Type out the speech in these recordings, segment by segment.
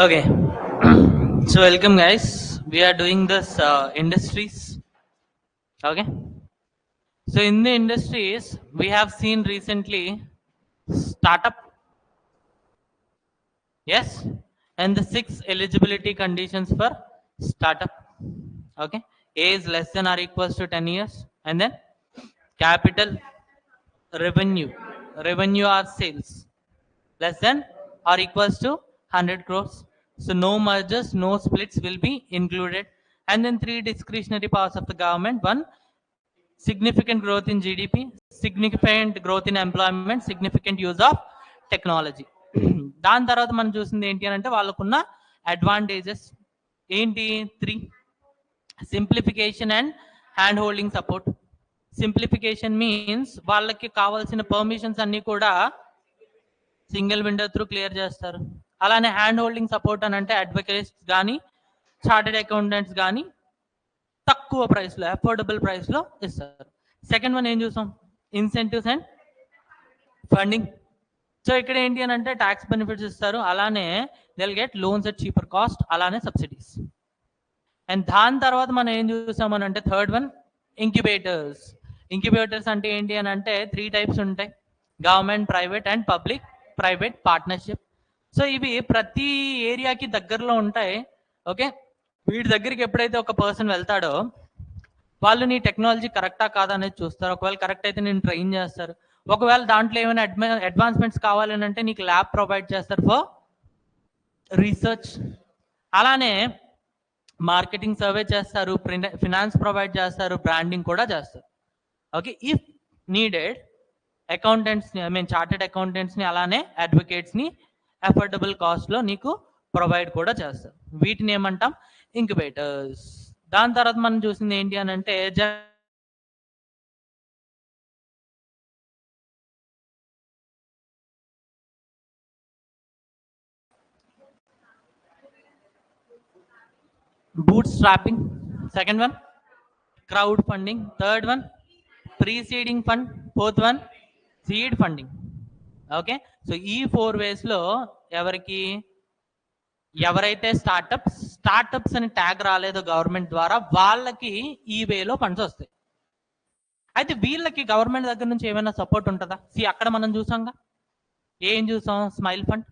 Okay. So welcome guys. We are doing this industries. Okay. So in the industries, we have seen recently startup. Yes. And the 6 eligibility conditions for startup. Okay. A is less than or equals to 10 years. And then capital, revenue. Revenue or sales less than or equals to 100 crores. So no mergers, no splits will be included. And then 3 discretionary powers of the government. 1, significant growth in GDP, significant growth in employment, significant use of technology. దాని తర్వాత మనం చూసింది ఏంటి అని అంటే వాళ్ళకున్న advantages ఏంటి 3, simplification and hand holding support. Simplification means వాళ్ళకి కావాల్సిన పర్మిషన్స్ అన్నీ కూడా సింగిల్ విండో త్రూ క్లియర్ చేస్తారు. అలానే హ్యాండ్ హోల్డింగ్ సపోర్ట్ అని అంటే అడ్వకేట్స్ కానీ చార్టెడ్ అకౌంటెంట్స్ కానీ తక్కువ ప్రైస్లో అఫోర్డబుల్ ప్రైస్లో ఇస్తారు. సెకండ్ వన్ ఏం చూసాం, ఇన్సెంటివ్స్ అండ్ ఫండింగ్. సో ఇక్కడ ఏంటి అని అంటే ట్యాక్స్ బెనిఫిట్స్ ఇస్తారు, అలానే they'll get loans at cheaper cost, అలానే సబ్సిడీస్. అండ్ దాని తర్వాత మనం ఏం చూసామని అంటే థర్డ్ వన్ ఇంక్యుబేటర్స్. ఇంక్యుబేటర్స్ అంటే ఏంటి అని అంటే 3 టైప్స్ ఉంటాయి, government, private and public private partnership. So ఇవి ప్రతి ఏరియాకి దగ్గరలో ఉంటాయి. ఓకే, వీటి దగ్గరికి ఎప్పుడైతే ఒక పర్సన్ వెళ్తాడో వాళ్ళు నీ టెక్నాలజీ కరెక్టా కాదా అనేది చూస్తారు. ఒకవేళ కరెక్ట్ అయితే నేను ట్రైన్ చేస్తారు. ఒకవేళ దాంట్లో ఏమైనా అడ్వాన్స్మెంట్స్ కావాలని అంటే నీకు ల్యాబ్ ప్రొవైడ్ చేస్తారు ఫర్ రీసెర్చ్. అలానే మార్కెటింగ్ సర్వే చేస్తారు, ఫినాన్స్ ప్రొవైడ్ చేస్తారు, బ్రాండింగ్ కూడా చేస్తారు. ఓకే, ఇఫ్ నీడెడ్ అకౌంటెంట్స్ని, ఐ మీన్ చార్టెడ్ అకౌంటెంట్స్ని, అలానే అడ్వకేట్స్ని అఫోర్డబుల్ కాస్ట్లో నీకు ప్రొవైడ్ కూడా చేస్తారు. వీటిని ఏమంటాం, ఇంక్యుబేటర్స్. దాని తర్వాత మనం చూసింది ఏంటి అని అంటే bootstrapping, second one crowd funding, third one preseeding fund, fourth one seed funding. Okay, so ఈ 4 వేస్లో ఎవరైతే స్టార్టప్స్ అని ట్యాగ్ రాలేదో గవర్నమెంట్ ద్వారా వాళ్ళకి ఈ వేలో ఫండ్స్ వస్తాయి. అయితే వీళ్ళకి గవర్నమెంట్ దగ్గర నుంచి ఏమైనా సపోర్ట్ ఉంటుందా? అక్కడ మనం చూసాంగా, ఏం చూసాం, smile fund,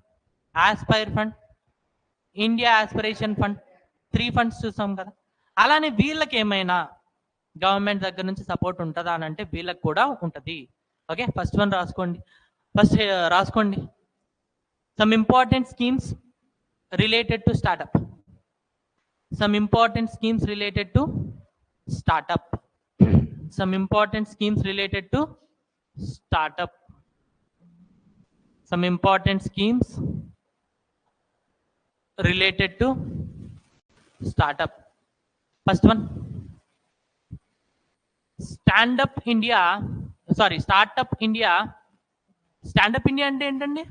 Aspire fund, India aspiration fund, 3 funds చూసాం కదా. అలానే వీళ్ళకి ఏమైనా గవర్నమెంట్ దగ్గర నుంచి సపోర్ట్ ఉంటుందా అని అంటే వీళ్ళకి కూడా ఉంటుంది. ఓకే, ఫస్ట్ వన్ రాసుకోండి. Some important schemes related to startup. Some important schemes related to startup. Some important schemes related to startup. Some important schemes related to startup. First one, Startup India అంటే ఏంటండి?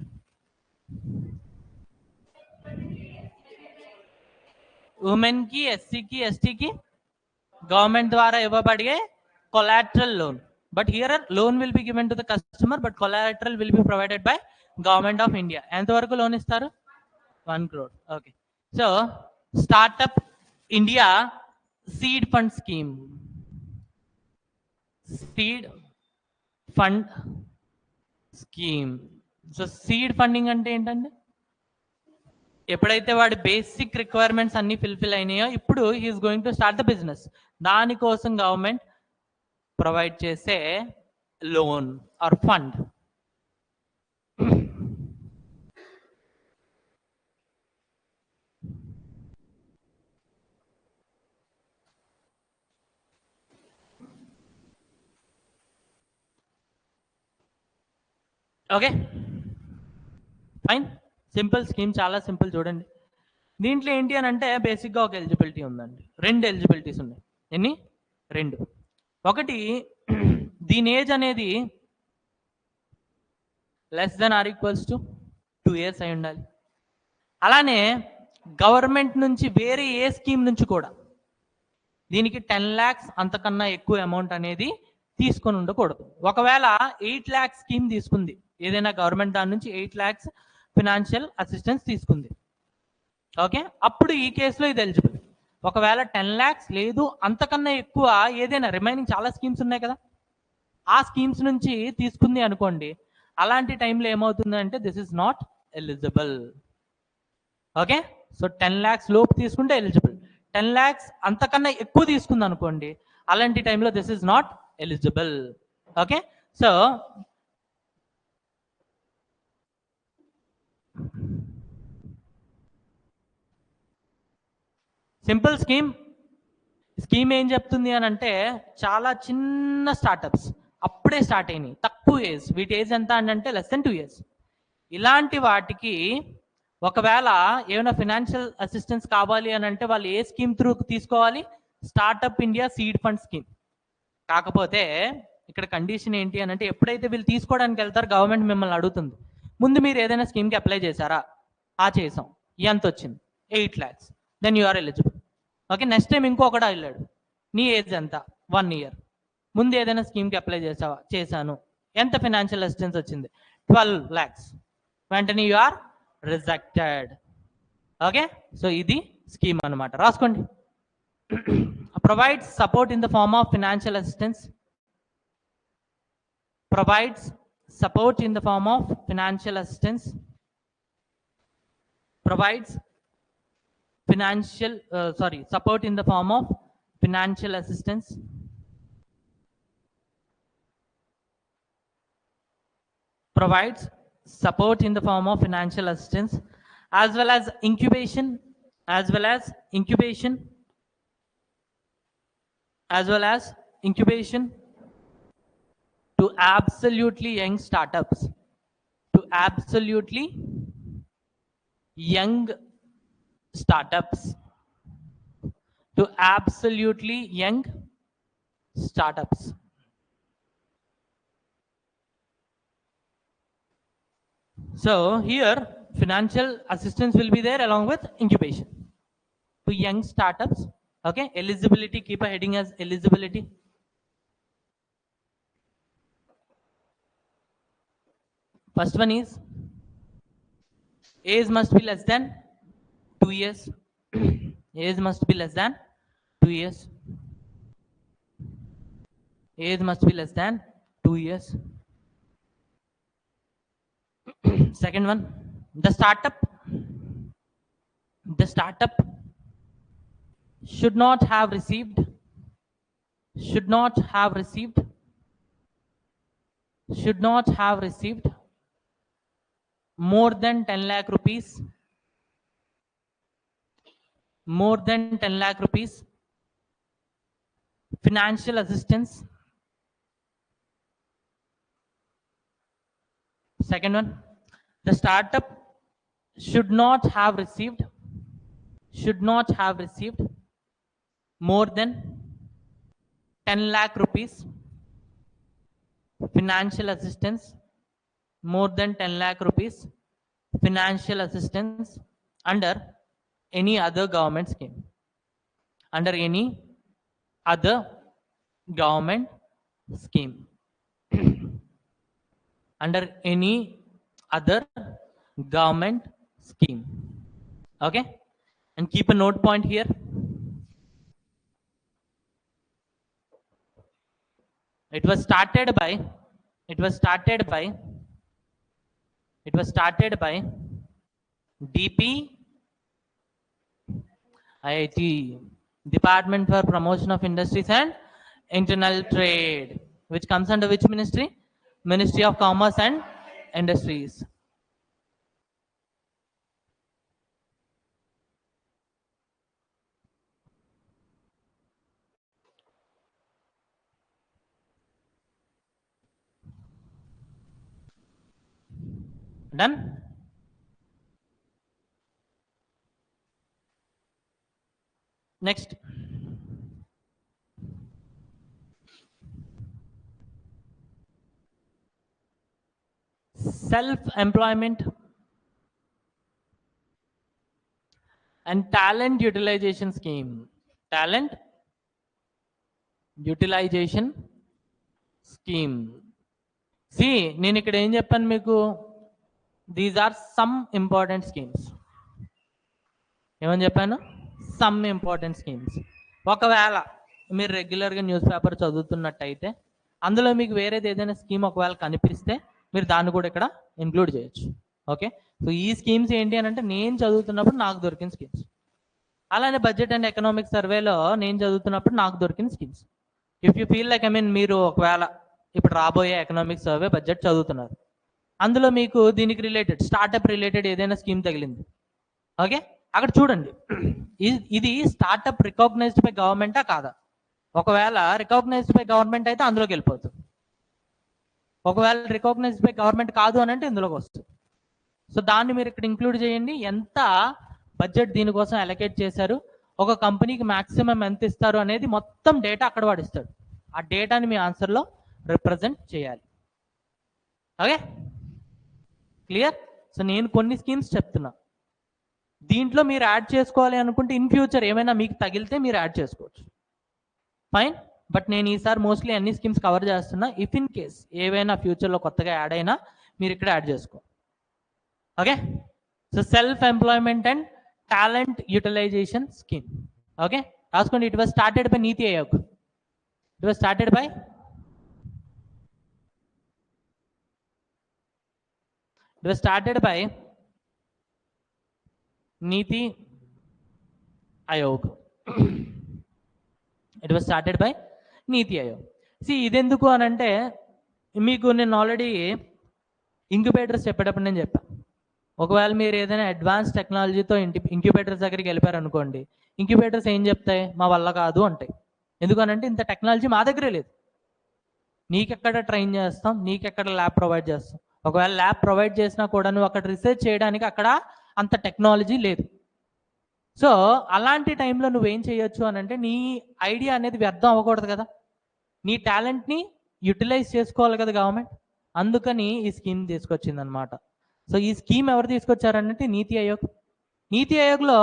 Women కి, ఎస్సీకి, ఎస్టీకి government ద్వారా ఇవ్వబడే collateral loan. But here loan will be given to the customer, but collateral will be provided by government of India. ఎంతవరకు loan ఇస్తారు? 1 crore. Okay, so startup India seed fund scheme. Seed fund scheme. So seed funding అంటే ఏంటండి? ఎప్పుడైతే వాడి basic requirements అన్ని fulfil అయినాయో ఇప్పుడు he's going to start the business, దానికోసం గవర్నమెంట్ ప్రొవైడ్ చేసే loan or fund. Okay fine, simple scheme, చాలా సింపుల్. చూడండి, దీంట్లో ఏంటి అని అంటే బేసిక్గా ఒక ఎలిజిబిలిటీ ఉందండి, 2 ఎలిజిబిలిటీస్ ఉన్నాయి. ఎన్ని? 2. ఒకటి, దీని ఏజ్ అనేది less than or equals to 2 years అయి ఉండాలి. అలానే గవర్నమెంట్ నుంచి వేరే ఏ స్కీమ్ నుంచి కూడా దీనికి 10 lakhs అంతకన్నా ఎక్కువ అమౌంట్ అనేది తీసుకొని ఉండకూడదు. ఒకవేళ 8 lakhs స్కీమ్ తీసుకుంది, ఏదైనా గవర్నమెంట్ దాని నుంచి 8 lakhs ఫినాన్షియల్ అసిస్టెన్స్ తీసుకుంది, ఓకే, అప్పుడు ఈ కేసులో ఇది ఎలిజిబుల్. ఒకవేళ 10 lakhs లేదు అంతకన్నా ఎక్కువ ఏదైనా రిమైనింగ్ చాలా స్కీమ్స్ ఉన్నాయి కదా, ఆ స్కీమ్స్ నుంచి తీసుకుంది అనుకోండి, అలాంటి టైంలో ఏమవుతుందంటే this is not eligible. Okay, so 10 lakhs లోపు తీసుకుంటే ఎలిజిబుల్, 10 lakhs అంతకన్నా ఎక్కువ తీసుకుంది అనుకోండి, అలాంటి టైంలో this is not eligible. Okay, so simple scheme ఏం చెప్తుంది అని అంటే, చాలా చిన్న స్టార్టప్స్ అప్పుడే స్టార్ట్ అయినాయి, తక్కువ ఏజ్, వీటి ఏజ్ ఎంత అని అంటే లెస్ దెన్ 2 years, ఇలాంటి వాటికి ఒకవేళ ఏమైనా ఫినాన్షియల్ అసిస్టెన్స్ కావాలి అని అంటే వాళ్ళు ఏ స్కీమ్ త్రూ తీసుకోవాలి? Startup India seed fund scheme. కాకపోతే ఇక్కడ కండిషన్ ఏంటి అని అంటే, ఎప్పుడైతే వీళ్ళు తీసుకోవడానికి వెళ్తారు గవర్నమెంట్ మిమ్మల్ని అడుగుతుంది, ముందు మీరు ఏదైనా స్కీమ్కి అప్లై చేశారా? చేసాం. ఎంత వచ్చింది? 8 lakhs. Then you are eligible. Okay, next time ఇంకొకటి వెళ్ళాడు, నీ ఏజ్ ఎంత? 1 year. ముందు ఏదైనా స్కీమ్కి అప్లై చేసావా? చేశాను. ఎంత ఫినాన్షియల్ అసిస్టెన్స్ వచ్చింది? 12 lakhs. వెంటనే you are rejected. Okay, so ఇది స్కీమ్ అనమాట, రాసుకోండి. Provides support in the form of financial assistance. Provides support in the form of financial assistance. Provides support in the form of financial assistance. Provides support in the form of financial assistance, as well as incubation, as well as incubation to absolutely young startups, to absolutely young startups, to absolutely young startups. So here financial assistance will be there along with incubation to young startups. Okay, eligibility, keep a heading as eligibility. First one is age must be less than 2 years. Age must be less than 2 years. Age must be less than 2 years. Second one, the startup should not have received more than 10 lakh rupees financial assistance. Second one, the startup should not have received more than 10 lakh rupees financial assistance, more than 10 lakh rupees financial assistance under any other government scheme, under any other government scheme. Under any other government scheme. Okay, and keep a note point here. It was started by DP IIT, Department for Promotion of Industries and Internal Trade, which comes under which ministry? Ministry of Commerce and Industries. Done? Next, self-employment and talent utilization scheme. Talent utilization scheme. See, నేను ఇక్కడ ఏం చెప్పాను మీకు? These are some important schemes. ఏమని చెప్పాను? Some important schemes. ఒకవేళ మీరు రెగ్యులర్గా న్యూస్ పేపర్ చదువుతున్నట్టయితే అందులో మీకు వేరేది ఏదైనా స్కీమ్ ఒకవేళ కనిపిస్తే మీరు దాన్ని కూడా ఇక్కడ ఇంక్లూడ్ చేయొచ్చు. ఓకే, సో ఈ స్కీమ్స్ ఏంటి అని అంటే నేను చదువుతున్నప్పుడు నాకు దొరికిన స్కీమ్స్. అలానే బడ్జెట్ అండ్ ఎకనామిక్ సర్వేలో నేను చదువుతున్నప్పుడు నాకు దొరికిన schemes. If you feel like మీరు ఒకవేళ ఇప్పుడు రాబోయే ఎకనామిక్ సర్వే బడ్జెట్ చదువుతున్నారు, అందులో మీకు దీనికి రిలేటెడ్ స్టార్టప్ రిలేటెడ్ ఏదైనా స్కీమ్ తగిలింది, ఓకే, అక్కడ చూడండి ఇది స్టార్టప్ రికగ్నైజ్డ్ బై గవర్నమెంటా కాదా. ఒకవేళ రికగ్నైజ్డ్ బై గవర్నమెంట్ అయితే అందులోకి వెళ్ళిపోతుంది. ఒకవేళ రికగ్నైజ్డ్ బై గవర్నమెంట్ కాదు అని అంటే ఇందులోకి వస్తుంది. సో దాన్ని మీరు ఇక్కడ ఇంక్లూడ్ చేయండి. ఎంత బడ్జెట్ దీనికోసం అలొకేట్ చేశారు, ఒక కంపెనీకి మాక్సిమం ఎంత ఇస్తారు అనేది మొత్తం డేటా అక్కడ వాడిస్తాడు. ఆ డేటాని మీ ఆన్సర్లో రిప్రజెంట్ చేయాలి. Okay, clear? సో నేను కొన్ని స్కీమ్స్ చెప్తున్నా, దీంట్లో మీరు యాడ్ చేసుకోవాలి అనుకుంటే ఇన్ ఫ్యూచర్ ఏమైనా మీకు తగిలితే మీరు యాడ్ చేసుకోవచ్చు, ఫైన్. బట్ నేను ఈసారి మోస్ట్లీ అన్ని స్కీమ్స్ కవర్ చేస్తున్నా. ఇఫ్ ఇన్ కేస్ ఏవైనా ఫ్యూచర్లో కొత్తగా యాడ్ అయినా మీరు ఇక్కడ యాడ్ చేసుకో. Okay, so self employment and talent utilization scheme. Okay, రాసుకోండి. It was started by NITI Aayog. It was started by NITI Aayog. It was started by NITI Aayog. ఇదెందుకు అని అంటే మీకు నేను ఆల్రెడీ ఇంక్యుబేటర్స్ చెప్పేటప్పుడు నేను చెప్పాను, ఒకవేళ మీరు ఏదైనా అడ్వాన్స్ టెక్నాలజీతో ఇంక్యుబేటర్స్ దగ్గరికి వెళ్ళిపోయారనుకోండి, ఇంక్యుబేటర్స్ ఏం చెప్తాయి? మా వల్ల కాదు అంటాయి. ఎందుకనంటే ఇంత టెక్నాలజీ మా దగ్గరే లేదు, నీకెక్కడ ట్రైన్ చేస్తాం, నీకెక్కడ ల్యాబ్ ప్రొవైడ్ చేస్తాం. ఒకవేళ ల్యాబ్ ప్రొవైడ్ చేసినా కూడా నువ్వు అక్కడ రీసెర్చ్ చేయడానికి అక్కడ అంత టెక్నాలజీ లేదు. సో అలాంటి టైంలో నువ్వేం చేయొచ్చు అని అంటే నీ ఐడియా అనేది వ్యర్థం అవ్వకూడదు కదా, నీ టాలెంట్ని యూటిలైజ్ చేసుకోవాలి కదా గవర్నమెంట్. అందుకని ఈ స్కీమ్ తీసుకొచ్చింది అనమాట. సో ఈ స్కీమ్ ఎవరు తీసుకొచ్చారంటే నీతి ఆయోగ్. నీతి ఆయోగ్లో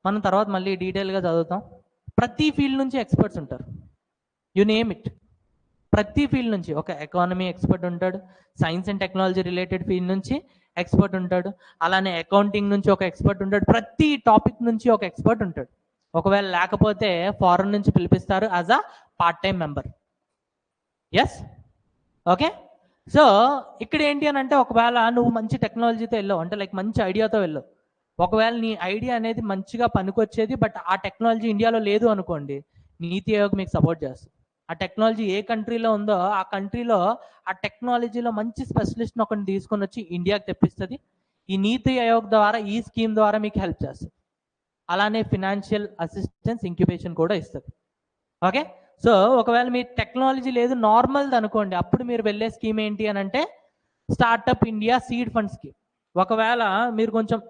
మనం తర్వాత మళ్ళీ డీటెయిల్గా చదువుతాం. ప్రతి ఫీల్డ్ నుంచి ఎక్స్పర్ట్స్ ఉంటారు, యు నేమ్ ఇట్. ప్రతి ఫీల్డ్ నుంచి ఒక ఎకానమీ ఎక్స్పర్ట్ ఉంటాడు, science and technology related field నుంచి ఎక్స్పర్ట్ ఉంటాడు, అలానే అకౌంటింగ్ నుంచి ఒక ఎక్స్పర్ట్ ఉంటాడు, ప్రతి టాపిక్ నుంచి ఒక ఎక్స్పర్ట్ ఉంటాడు. ఒకవేళ లేకపోతే ఫారెన్ నుంచి పిలిపిస్తారు as a part time member. Yes, okay. So ఇక్కడ ఏంటి అని అంటే ఒకవేళ నువ్వు మంచి టెక్నాలజీతో వెళ్ళావు అంటే లైక్ మంచి ఐడియాతో వెళ్ళావు, ఒకవేళ నీ ఐడియా అనేది మంచిగా పనికొచ్చేది బట్ ఆ టెక్నాలజీ ఇండియాలో లేదు అనుకోండి, నీతి ఆయోగ్ మీకు సపోర్ట్ చేస్తుంది. ఆ టెక్నాలజీ ఏ కంట్రీలో ఉందో ఆ కంట్రీలో ఆ టెక్నాలజీలో మంచి స్పెషలిస్ట్ని ఒకరిని తీసుకొని వచ్చి ఇండియాకి తెప్పిస్తుంది. ఈ నీతి ఆయోగ్ ద్వారా ఈ స్కీమ్ ద్వారా మీకు హెల్ప్ చేస్తుంది. అలానే ఫినాన్షియల్ అసిస్టెన్స్ ఇంక్యుబేషన్ కూడా ఇస్తుంది. ఓకే, సో ఒకవేళ మీ టెక్నాలజీ లేదు నార్మల్ది అనుకోండి, అప్పుడు మీరు వెళ్ళే స్కీమ్ ఏంటి అని అంటే startup India seed fund scheme. ఒకవేళ మీరు కొంచెం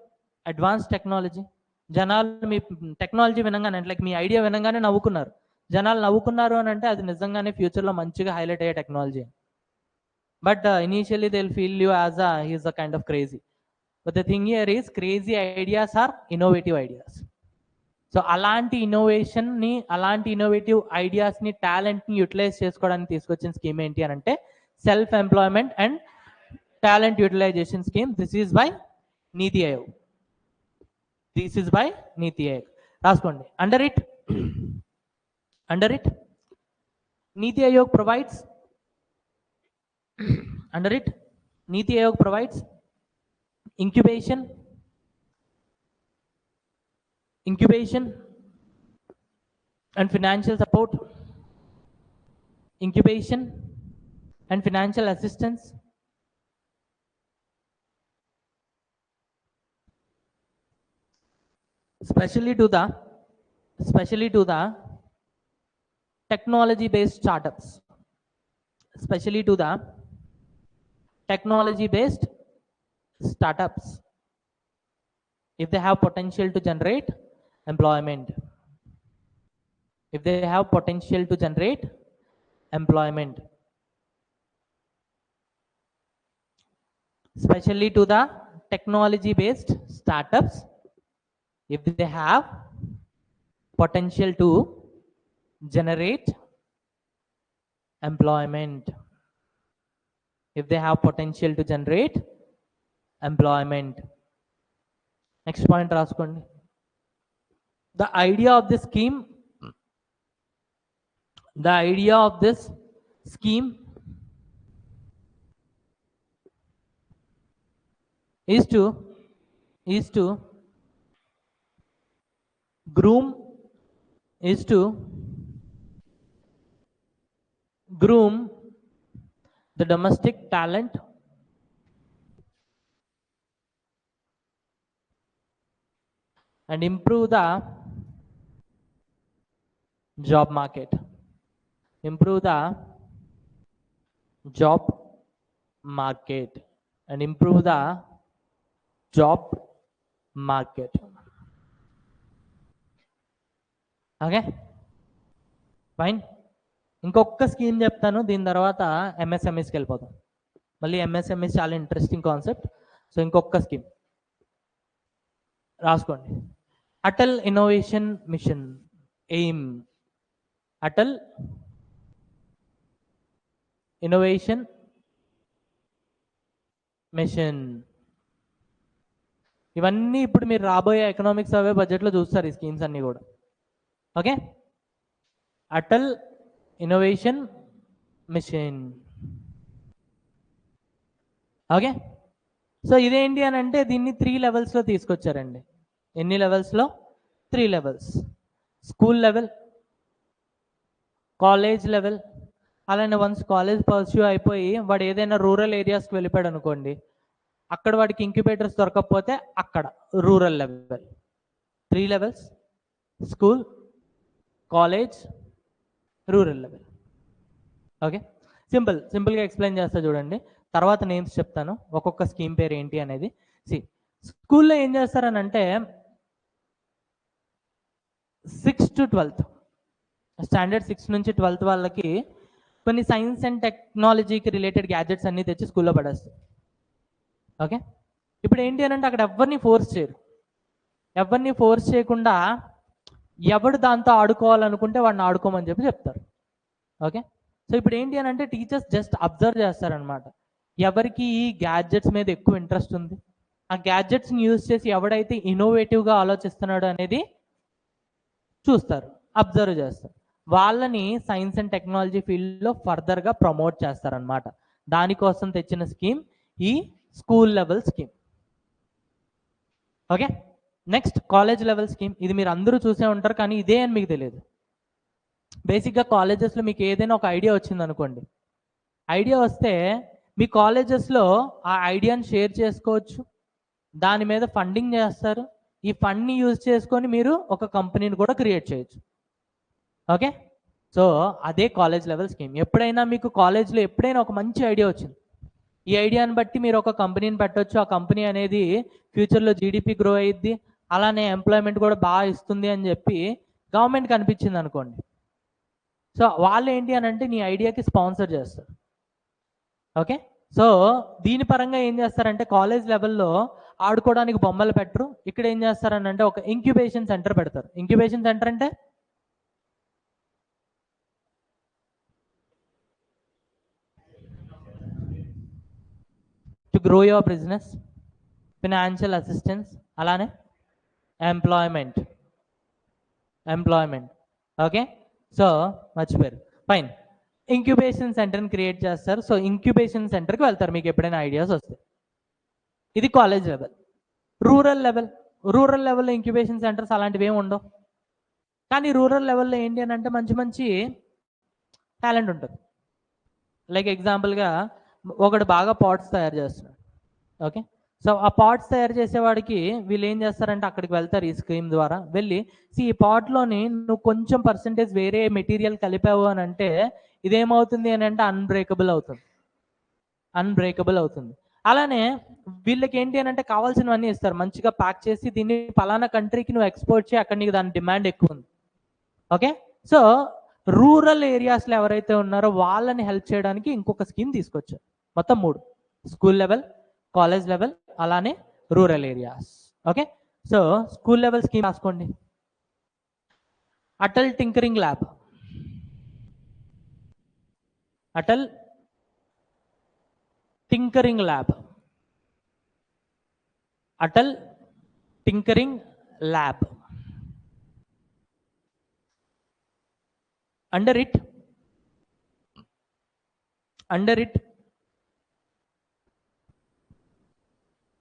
అడ్వాన్స్ టెక్నాలజీ, జనాలు మీ టెక్నాలజీ వినంగానే లైక్ మీ ఐడియా వినంగానే నవ్వుకున్నారు, జనాలు నవ్వుకున్నారు అని అంటే అది నిజంగానే ఫ్యూచర్లో మంచిగా హైలైట్ అయ్యే technology. But initially they will feel you as he's a kind of crazy. But the thing here is crazy ideas are innovative ideas. So అలాంటి ఇన్నోవేషన్ని, అలాంటి ఇన్నోవేటివ్ ఐడియాస్ని, టాలెంట్ని యూటిలైజ్ చేసుకోవడానికి తీసుకొచ్చిన స్కీమ్ ఏంటి అని అంటే self employment and talent utilization scheme. This is by NITI Aayog. This is by NITI Aayog. రాసుకోండి. Under it NITI Aayog provides NITI Aayog provides incubation and financial support, incubation and financial assistance, especially to the technology based startups, especially to the technology based startups, if they have potential to generate employment, especially to the technology based startups, if they have potential to generate employment, next point రాసుకోండి. The idea of this scheme is to groom the domestic talent and improve the job market. Okay fine. ఇంకొక scheme చెప్తాను, దీని తర్వాత ఎంఎస్ఎంఈస్కి వెళ్ళిపోతాం. మళ్ళీ MSMEs చాలా interesting concept. So ఇంకొక scheme రాసుకోండి. Atal innovation mission aim. Atal innovation machine. ఇవన్నీ ఇప్పుడు మీరు రాబోయే ఎకనామిక్ సర్వే బడ్జెట్లో చూస్తారు ఈ స్కీమ్స్ అన్నీ కూడా. Okay, Atal innovation machine. Okay, so ఇదేంటి అని అంటే దీన్ని 3 లెవెల్స్లో తీసుకొచ్చారండి. ఎన్ని లెవెల్స్లో? 3 levels. School level, college level, అలానే వన్స్ కాలేజ్ పర్స్యూ అయిపోయి వాడు ఏదైనా రూరల్ ఏరియాస్కి వెళ్ళిపోయాడు అనుకోండి, అక్కడ వాడికి ఇంక్యుబేటర్స్ దొరకకపోతే అక్కడ rural level. 3 levels: school, college, rural level. Okay, సింపుల్గా ఎక్స్ప్లెయిన్ చేస్తా చూడండి, తర్వాత నేమ్స్ చెప్తాను, ఒక్కొక్క స్కీమ్ పేరు ఏంటి అనేది. స్కూల్లో ఏం చేస్తారని అంటే 6 to 12 స్టాండర్డ్ 6 నుంచి 12 వాళ్ళకి కొన్ని సైన్స్ అండ్ టెక్నాలజీకి రిలేటెడ్ గ్యాడ్జెట్స్ అన్నీ తెచ్చి స్కూల్లో పడేస్తారు. ఓకే, ఇప్పుడు ఏంటి అని అంటే అక్కడ ఎవరిని ఫోర్స్ చేయరు. ఎవరిని ఫోర్స్ చేయకుండా ఎవడు దాంతో ఆడుకోవాలనుకుంటే వాడిని ఆడుకోమని చెప్తారు. ఓకే, సో ఇప్పుడు ఏంటి అని అంటే టీచర్స్ జస్ట్ అబ్జర్వ్ చేస్తారనమాట, ఎవరికి ఈ గ్యాడ్జెట్స్ మీద ఎక్కువ ఇంట్రెస్ట్ ఉంది, ఆ గ్యాడ్జెట్స్ని యూజ్ చేసి ఎవడైతే ఇన్నోవేటివ్గా ఆలోచిస్తున్నాడు అనేది చూస్తారు, అబ్జర్వ్ చేస్తారు. వాళ్ళని సైన్స్ అండ్ టెక్నాలజీ ఫీల్డ్లో ఫర్దర్గా ప్రమోట్ చేస్తారనమాట. దానికోసం తెచ్చిన స్కీమ్ ఈ school level scheme. Okay, next college level scheme. ఇది మీరు అందరూ చూసే ఉంటారు, కానీ ఇదే అని మీకు తెలియదు. బేసిక్గా కాలేజెస్లో మీకు ఏదైనా ఒక ఐడియా వచ్చింది అనుకోండి, ఐడియా వస్తే మీ కాలేజెస్లో ఆ ఐడియాని షేర్ చేసుకోవచ్చు, దాని మీద ఫండింగ్ చేస్తారు. ఈ ఫండ్ని యూజ్ చేసుకొని మీరు ఒక కంపెనీని కూడా క్రియేట్ చేయొచ్చు. ఓకే, సో అదే కాలేజ్ లెవెల్ స్కీమ్. ఎప్పుడైనా మీకు కాలేజ్లో ఎప్పుడైనా ఒక మంచి ఐడియా వచ్చింది, ఈ ఐడియాని బట్టి మీరు ఒక కంపెనీని పెట్టవచ్చు, ఆ కంపెనీ అనేది ఫ్యూచర్లో జీడిపి గ్రో అయ్యిద్ది, అలానే ఎంప్లాయ్మెంట్ కూడా బాగా ఇస్తుంది అని చెప్పి గవర్నమెంట్కి అనిపించింది అనుకోండి, సో వాళ్ళు ఏంటి అని అంటే నీ ఐడియాకి స్పాన్సర్ చేస్తారు. ఓకే, సో దీని పరంగా ఏం చేస్తారంటే కాలేజ్ లెవెల్లో ఆడుకోవడానికి బొమ్మలు పెట్టరు, ఇక్కడ ఏం చేస్తారని అంటే ఒక ఇంక్యుబేషన్ సెంటర్ పెడతారు. ఇంక్యుబేషన్ సెంటర్ అంటే to grow your business, financial assistance, అలానే ఎంప్లాయ్మెంట్. ఓకే, సో మర్చిపోయారు, ఫైన్. ఇంక్యుబేషన్ సెంటర్ని క్రియేట్ చేస్తారు. సో ఇంక్యుబేషన్ సెంటర్కి వెళ్తారు మీకు ఎప్పుడైనా ఐడియాస్ వస్తే. ఇది కాలేజ్ లెవెల్. రూరల్ లెవెల్లో ఇంక్యుబేషన్ సెంటర్స్ అలాంటివి ఏమి ఉండవు, కానీ రూరల్ లెవెల్లో ఏంటి అని అంటే మంచి మంచి టాలెంట్ ఉంటుంది. లైక్ ఎగ్జాంపుల్గా ఒకడు బాగా పాట్స్ తయారు చేస్తున్నాడు. ఓకే, సో ఆ పాట్స్ తయారు చేసేవాడికి వీళ్ళు ఏం చేస్తారంటే అక్కడికి వెళ్తారు ఈ స్కీమ్ ద్వారా. వెళ్ళి ఈ పాట్లోని నువ్వు కొంచెం పర్సంటేజ్ వేరే మెటీరియల్ కలిపావు అని అంటే ఇదేమవుతుంది అని అంటే అన్బ్రేకబుల్ అవుతుంది. అలానే వీళ్ళకి ఏంటి అని అంటే కావాల్సినవన్నీ ఇస్తారు, మంచిగా ప్యాక్ చేసి దీన్ని పలానా కంట్రీకి నువ్వు ఎక్స్పోర్ట్ చేయి, అక్కడ నీకు దాని డిమాండ్ ఎక్కువ ఉంది. ఓకే, సో రూరల్ ఏరియాస్లో ఎవరైతే ఉన్నారో వాళ్ళని హెల్ప్ చేయడానికి ఇంకొక స్కీమ్ తీసుకొచ్చారు. మొత్తం 3: స్కూల్ లెవెల్, కాలేజ్ లెవెల్, అలానే rural areas. Okay, so school level scheme రాసుకోండి. Atal tinkering lab. Atal tinkering lab tinkering lab. Under it,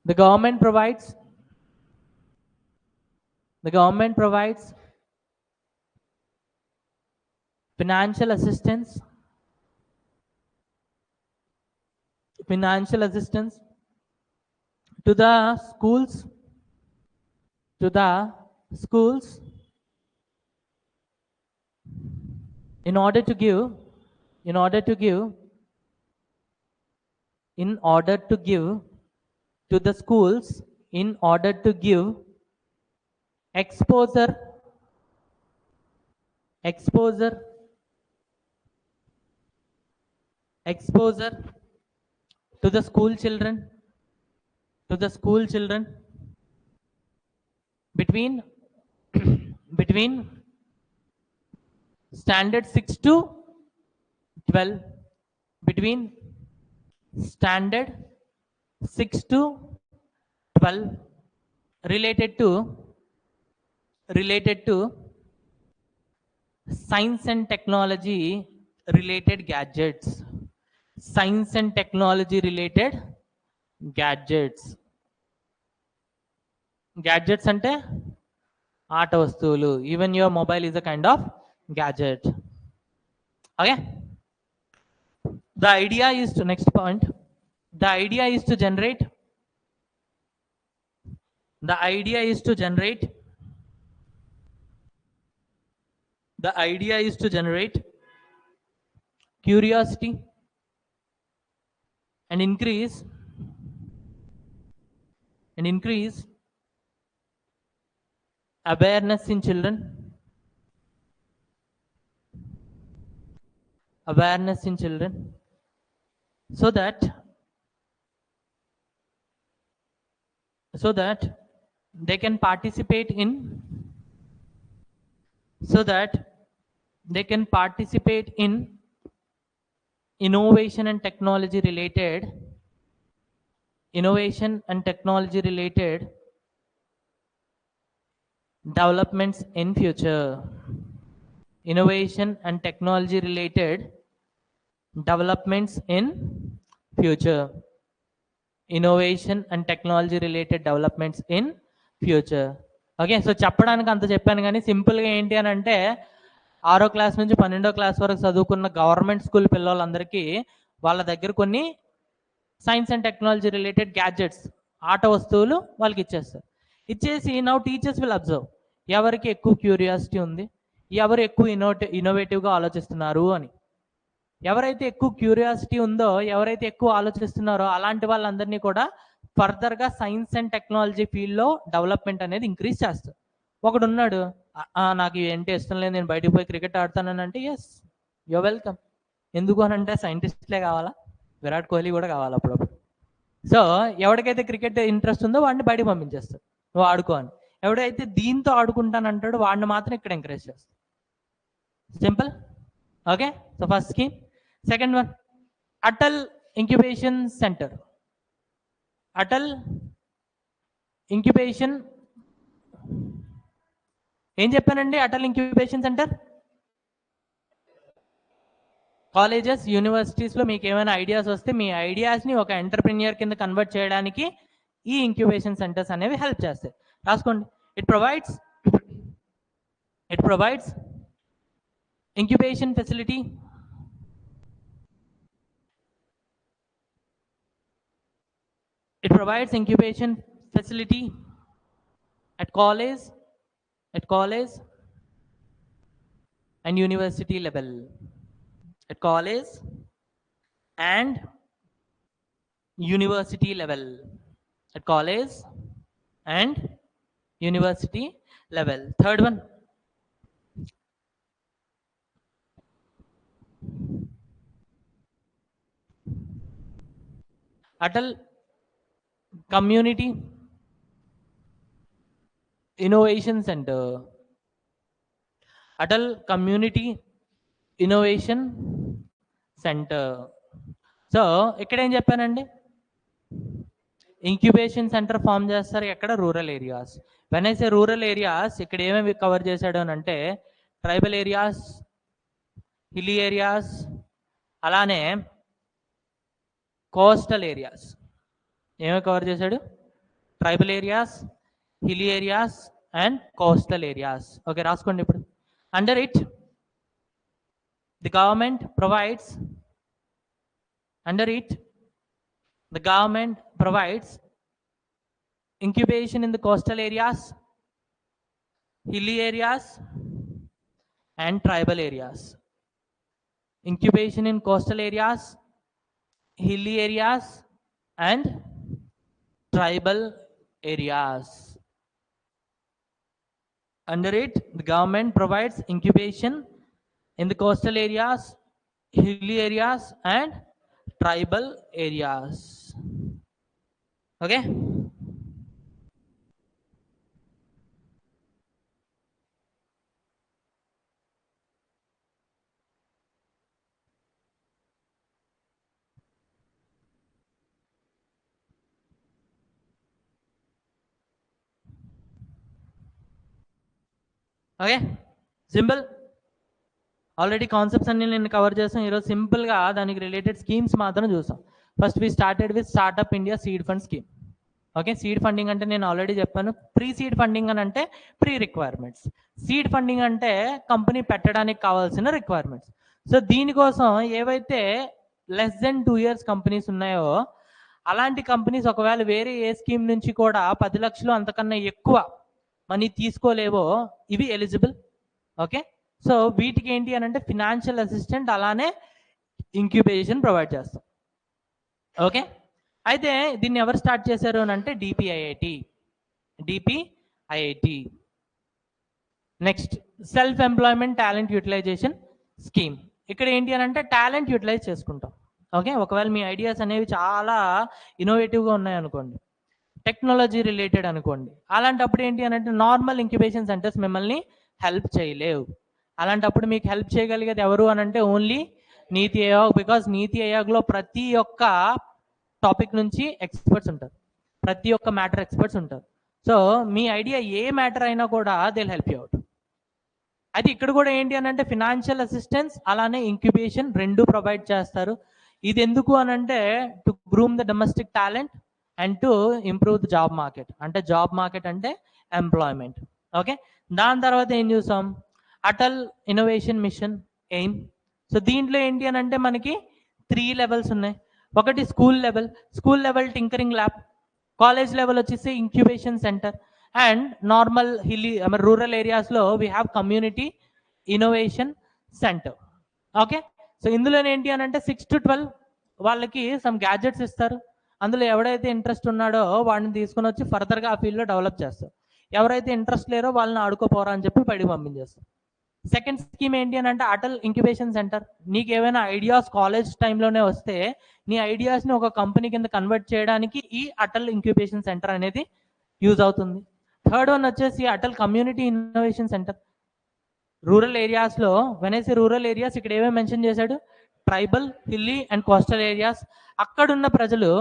the government provides financial assistance to the schools in order to give to the schools in order to give exposure to the school children between between standard 6 to 12, between standard 6 to 12, related to science and technology related gadgets. Science and technology related gadgets. Gadgets ante ఆట వస్తువులు. Even your mobile is a kind of gadget. Okay, the idea is to next point. The idea is to generate curiosity and increase awareness in children, so that they can participate in innovation and technology related developments in future. Innovation and technology related developments in future. Innovation and technology related developments in future. Okay, so చెప్పడానికి అంత చెప్పాను, కానీ సింపుల్గా ఏంటి అని అంటే 6వ class నుంచి 12వ క్లాస్ వరకు చదువుకున్న గవర్నమెంట్ స్కూల్ పిల్లలందరికీ వాళ్ళ దగ్గర కొన్ని science and technology related gadgets, ఆట వస్తువులు వాళ్ళకి ఇచ్చేసి నౌ టీచర్స్ విల్ అబ్జర్వ్ ఎవరికి ఎక్కువ క్యూరియాసిటీ ఉంది, ఎవరు ఎక్కువ ఇన్నోవేటివ్గా ఆలోచిస్తున్నారు అని. ఎవరైతే ఎక్కువ క్యూరియాసిటీ ఉందో, ఎవరైతే ఎక్కువ ఆలోచిస్తున్నారో అలాంటి వాళ్ళందరినీ కూడా ఫర్దర్గా సైన్స్ అండ్ టెక్నాలజీ ఫీల్డ్లో డెవలప్మెంట్ అనేది ఇంక్రీజ్ చేస్తారు. ఒకడు ఉన్నాడు, నాకు ఏంటి ఇష్టం లేదు, నేను బయటకు పోయి క్రికెట్ ఆడతానని అంటే, ఎస్ యూ వెల్కమ్. ఎందుకు అని అంటే సైంటిస్ట్లే కావాలా, విరాట్ కోహ్లీ కూడా కావాలి అప్పుడప్పుడు. సో ఎవరికైతే క్రికెట్ ఇంట్రెస్ట్ ఉందో వాడిని బయటకు పంపించేస్తారు, నువ్వు ఆడుకో అని. ఎవడైతే దీంతో ఆడుకుంటానంటాడో వాడిని మాత్రం ఇక్కడ ఎంకరేజ్ చేస్తారు. Simple. Okay, so first scheme. Second one, Atal incubation centre. Atal incubation, ఏం చెప్పానండి? అటల్ ఇంక్యుబేషన్ సెంటర్ కాలేజెస్, యూనివర్సిటీస్లో మీకు ఏమైనా ఐడియాస్ వస్తే మీ ఐడియాస్ని ఒక ఎంటర్ప్రెన్యూర్ కింద కన్వర్ట్ చేయడానికి ఈ ఇంక్యుబేషన్ సెంటర్స్ అనేవి హెల్ప్ చేస్తాయి. రాసుకోండి. It provides incubation facility at college and university level. At college and university level. At college and university level. Third one, Atal Community Innovation Center. Atal Community Innovation Center. So ఇక్కడ ఏం చెప్పానండి? Incubation centre form చేస్తారు ఎక్కడ? Rural areas. When I say rural areas, ఇక్కడ ఏమేమి cover చేశాడు అని అంటే ట్రైబల్ ఏరియాస్, హిల్లీ ఏరియాస్, అలానే కోస్టల్ ఏరియాస్. ఏమేమి కవర్ చేశాడు? Tribal areas, hilly areas and coastal areas. Okay, రాసుకోండి ఇప్పుడు. Under it the government provides incubation in the coastal areas, hilly areas and tribal areas. Incubation in coastal areas, hilly areas and tribal areas. Under it, the government provides incubation in the coastal areas, hilly areas and tribal areas. Okay. Okay, simple. Already concepts అన్ని నేను cover చేస్తాను. ఈరోజు సింపుల్గా దానికి related schemes మాత్రం చూసాం. First we started with startup India seed fund scheme. Okay, seed funding అంటే నేను ఆల్రెడీ చెప్పాను. ప్రీ సీడ్ ఫండింగ్ అని అంటే ప్రీ రిక్వైర్మెంట్స్, సీడ్ ఫండింగ్ అంటే కంపెనీ పెట్టడానికి కావాల్సిన రిక్వైర్మెంట్స్. సో దీనికోసం ఏవైతే లెస్ దెన్ 2 years కంపెనీస్ ఉన్నాయో అలాంటి కంపెనీస్ ఒకవేళ వేరే ఏ స్కీమ్ నుంచి కూడా 10 లక్షలు అంతకన్నా ఎక్కువ మనీ తీసుకోలేవో ఇవి ఎలిజిబుల్. ఓకే, సో వీటికి ఏంటి అని అంటే ఫినాన్షియల్ అసిస్టెంట్ అలానే ఇంక్యుబేషన్ ప్రొవైడ్ చేస్తాం. ఓకే, అయితే దీన్ని ఎవరు స్టార్ట్ చేశారు అని అంటే DPIIT. Next self employment talent utilization scheme. ఇక్కడ ఏంటి అని అంటే టాలెంట్ యూటిలైజ్ చేసుకుంటాం. ఓకే, ఒకవేళ మీ ఐడియాస్ అనేవి చాలా ఇన్నోవేటివ్గా ఉన్నాయనుకోండి, టెక్నాలజీ రిలేటెడ్ అనుకోండి, అలాంటప్పుడు ఏంటి అని అంటే నార్మల్ ఇంక్యుబేషన్ సెంటర్స్ మిమ్మల్ని హెల్ప్ చేయలేవు. అలాంటప్పుడు మీకు హెల్ప్ చేయగలిగేది ఎవరు అని అంటే ఓన్లీ నీతి ఆయోగ్. బికాస్ నీతి ఆయోగ్లో ప్రతి ఒక్క టాపిక్ నుంచి ఎక్స్పర్ట్స్ ఉంటారు, ప్రతి ఒక్క మ్యాటర్ ఎక్స్పర్ట్స్ ఉంటారు. సో మీ ఐడియా ఏ మ్యాటర్ అయినా కూడా దే హెల్ప్ యూ అవుట్. అయితే ఇక్కడ కూడా ఏంటి అని అంటే ఫినాన్షియల్ అసిస్టెన్స్ అలానే ఇంక్యుబేషన్ రెండు ప్రొవైడ్ చేస్తారు. ఇది ఎందుకు అని అంటే to groom the domestic talent and to improve the job market. అంటే జాబ్ మార్కెట్ అంటే ఎంప్లాయ్మెంట్. ఓకే, దాని తర్వాత ఏం చూసాం? Atal innovation mission aim. So దీంట్లో ఏంటి అని అంటే మనకి 3 levels ఉన్నాయి. ఒకటి school level tinkering lab, college level వచ్చేసి incubation centre and normal hilly rural ఏరియాస్లో we have community innovation centre. Okay, so ఇందులో ఏంటి అని అంటే 6 to 12 వాళ్ళకి సమ్ గ్యాడ్జెట్స్ ఇస్తారు. అందులో ఎవడైతే ఇంట్రెస్ట్ ఉన్నాడో వాడిని తీసుకుని వచ్చి ఫర్దర్గా ఆ ఫీల్డ్లో డెవలప్ చేస్తారు. ఎవరైతే ఇంట్రెస్ట్ లేరో వాళ్ళని ఆడుకోపోరా అని చెప్పి బయటకు పంపించేస్తారు. సెకండ్ స్కీమ్ ఏంటి అని అంటే అటల్ ఇంక్యుబేషన్ సెంటర్. నీకు ఏమైనా ఐడియాస్ కాలేజ్ టైంలోనే వస్తే నీ ఐడియాస్ని ఒక కంపెనీ కింద కన్వర్ట్ చేయడానికి ఈ అటల్ ఇంక్యుబేషన్ సెంటర్ అనేది యూజ్ అవుతుంది. థర్డ్ వన్ వచ్చేసి Atal community innovation centre. Rural ఏరియాస్లో వెనేసి రూరల్ ఏరియాస్ ఇక్కడ ఏమేమి మెన్షన్ చేశాడు? Tribal, hilly and coastal areas. అక్కడున్న ప్రజలు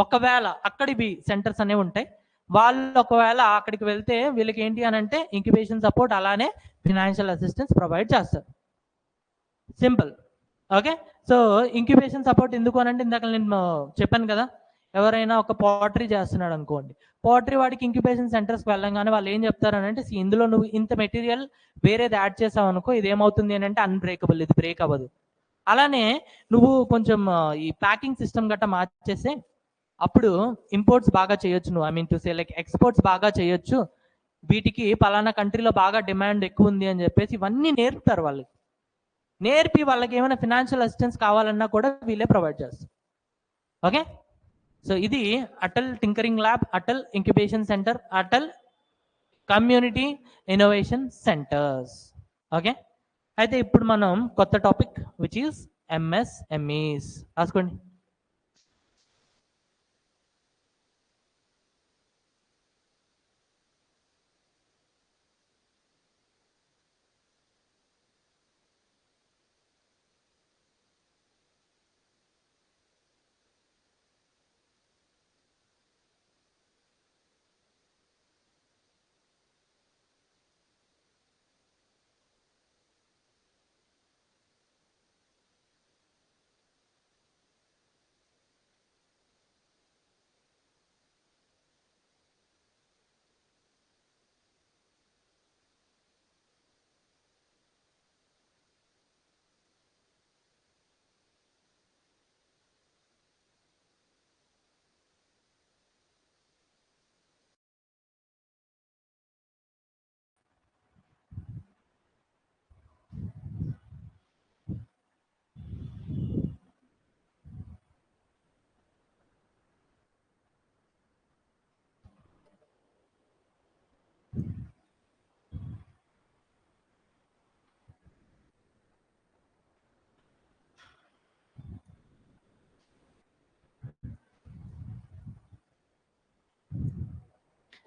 ఒకవేళ అక్కడివి సెంటర్స్ అనేవి ఉంటాయి, వాళ్ళు ఒకవేళ అక్కడికి వెళ్తే వీళ్ళకి ఏంటి అని అంటే ఇంక్యుబేషన్ సపోర్ట్ అలానే ఫినాన్షియల్ అసిస్టెన్స్ ప్రొవైడ్ చేస్తారు. Simple. Okay, so incubation support ఎందుకు అని అంటే ఇందాక నేను చెప్పాను కదా, ఎవరైనా ఒక పాటరీ చేస్తున్నాడు అనుకోండి, పాటరీ వాడికి ఇంక్యుబేషన్ సెంటర్స్కి వెళ్ళంగానే వాళ్ళు ఏం చెప్తారని అంటే ఇందులో నువ్వు ఇంత మెటీరియల్ వేరేది యాడ్ చేసావు అనుకో ఇది ఏమవుతుంది అని అంటే అన్బ్రేకబుల్, ఇది బ్రేక్ అవ్వదు. అలానే నువ్వు కొంచెం ఈ ప్యాకింగ్ సిస్టమ్ గట్రా మార్చేస్తే అప్పుడు ఇంపోర్ట్స్ బాగా చేయొచ్చు. నువ్వు I mean to say like exports బాగా చేయొచ్చు, వీటికి పలానా కంట్రీలో బాగా డిమాండ్ ఎక్కువ ఉంది అని చెప్పేసి ఇవన్నీ నేర్పుతారు వాళ్ళకి. నేర్పి వాళ్ళకి ఏమైనా ఫినాన్షియల్ అసిస్టెన్స్ కావాలన్నా కూడా వీళ్ళే ప్రొవైడ్ చేస్తారు. ఓకే, సో ఇది Atal tinkering lab, Atal incubation centre, Atal community innovation centres. Okay, అయితే ఇప్పుడు మనం కొత్త టాపిక్ విచ్ ఈస్ ఎంఎస్ఎంఈస్. రాసుకోండి.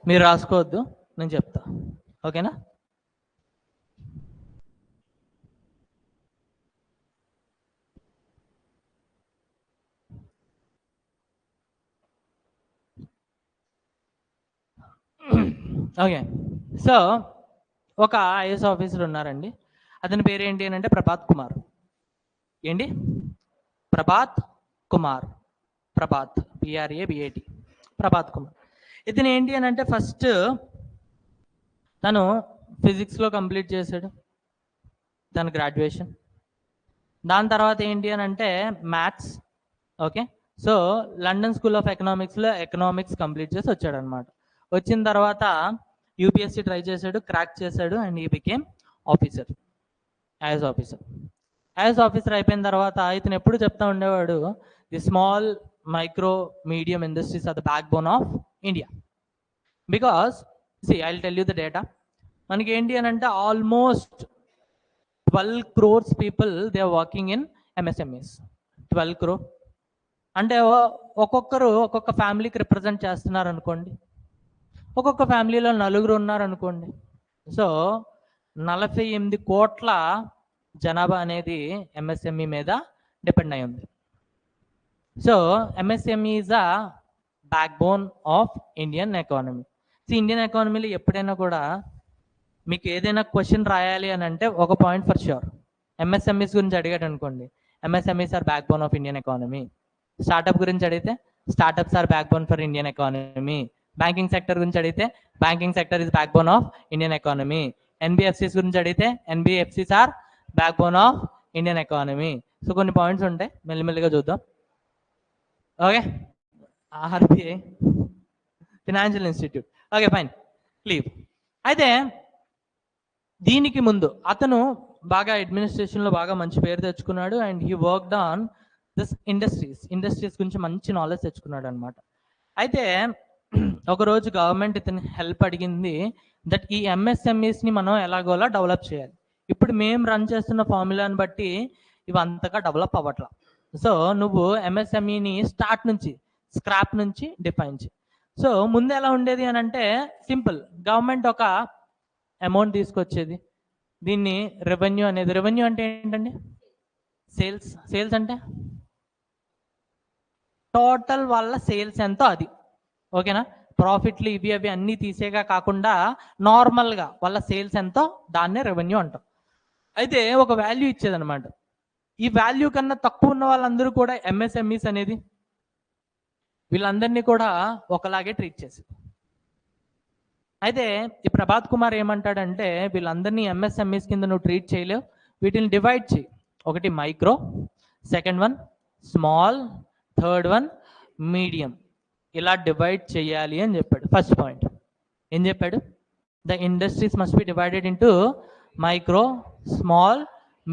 మీరు రాసుకోవద్దు, నేను చెప్తా. ఓకేనా? ఓకే. సో ఒక ఐఏఎస్ ఆఫీసర్ ఉన్నారండి. అతని పేరు ఏంటి అని అంటే ప్రభాత్ కుమార్. ఏంటి? ప్రభాత్ కుమార్. ప్రభాత్, PRABAT, ప్రభాత్ కుమార్. ఇతను ఏంటి అని అంటే ఫస్ట్ తను ఫిజిక్స్లో కంప్లీట్ చేశాడు తన గ్రాడ్యుయేషన్. దాని తర్వాత ఏంటి అని అంటే maths. Okay. So London school of ఎకనామిక్స్లో ఎకనామిక్స్ కంప్లీట్ చేసి వచ్చాడు అనమాట. వచ్చిన తర్వాత యూపీఎస్సీ ట్రై చేశాడు, క్రాక్ చేశాడు, and he became officer, IAS officer. IAS officer అయిపోయిన తర్వాత ఇతను ఎప్పుడు చెప్తా ఉండేవాడు, the small micro medium industries are the back bone of India. Because I will tell you the data. మనకి ఏంటి అని అంటే almost 12 crores people they are working in MSMEs. 12 crore అంటే ఒక్కొక్కరు ఒక్కొక్క ఫ్యామిలీకి రిప్రజెంట్ చేస్తున్నారు అనుకోండి. ఒక్కొక్క ఫ్యామిలీలో 4 ఉన్నారు అనుకోండి. సో 48 కోట్ల జనాభా అనేది MSME మీద డిపెండ్ అయి ఉంది. So MSME is a back bone of Indian economy. So Indian ఎకానమీలో ఎప్పుడైనా కూడా మీకు ఏదైనా క్వశ్చన్ రాయాలి అని అంటే ఒక పాయింట్ ఫర్ ష్యూర్, MSMEs గురించి అడిగాడు అనుకోండి, MSMEs are back bone of Indian economy. Startup గురించి అడిగితే startups are back bone for Indian economy. Banking sector గురించి అడిగితే banking sector is back bone of Indian economy. NBFCs గురించి అడిగితే NBFCs are back bone of Indian economy. So కొన్ని points ఉంటాయి, మెల్లిమెల్లిగా చూద్దాం. Okay. RBI, financial institute. Okay fine, leave. అయితే దీనికి ముందు అతను బాగా అడ్మినిస్ట్రేషన్లో బాగా మంచి పేరు తెచ్చుకున్నాడు. And he worked on this industries గురించి మంచి నాలెడ్జ్ తెచ్చుకున్నాడు అనమాట. అయితే ఒకరోజు గవర్నమెంట్ ఇతని హెల్ప్ అడిగింది దట్ ఈ MSMEsని మనం ఎలాగోలా డెవలప్ చేయాలి. ఇప్పుడు మేము రన్ చేస్తున్న ఫార్ములాని బట్టి ఇవి అంతగా డెవలప్ అవ్వట్లా. సో నువ్వు MSMEని స్టార్ట్ నుంచి, స్క్రాప్ నుంచి డిఫైన్ చేయి. సో ముందు ఎలా ఉండేది అని అంటే సింపుల్, గవర్నమెంట్ ఒక అమౌంట్ తీసుకొచ్చేది, దీన్ని రెవెన్యూ అనేది. రెవెన్యూ అంటే ఏంటండి? సేల్స్ అంటే టోటల్ వాళ్ళ సేల్స్ ఎంతో అది. ఓకేనా? ప్రాఫిట్లు ఇవి అవి అన్నీ తీసేగా కాకుండా నార్మల్గా వాళ్ళ సేల్స్ ఎంతో దాన్నే రెవెన్యూ అంటాం. అయితే ఒక వాల్యూ ఇచ్చేదనమాట. ఈ వాల్యూ కన్నా తక్కువ ఉన్న వాళ్ళందరూ కూడా MSMEs అనేది వీళ్ళందరినీ కూడా ఒకలాగే ట్రీట్ చేసేది. అయితే ఈ ప్రభాత్ కుమార్ ఏమంటాడంటే వీళ్ళందరినీ MSMEs కింద నువ్వు ట్రీట్ చేయలేవు, వీటిని డివైడ్ చేయి. ఒకటి micro, second one small, third one medium, ఇలా డివైడ్ చేయాలి అని చెప్పాడు. ఫస్ట్ పాయింట్ ఏం చెప్పాడు? The industries must be divided into micro, small,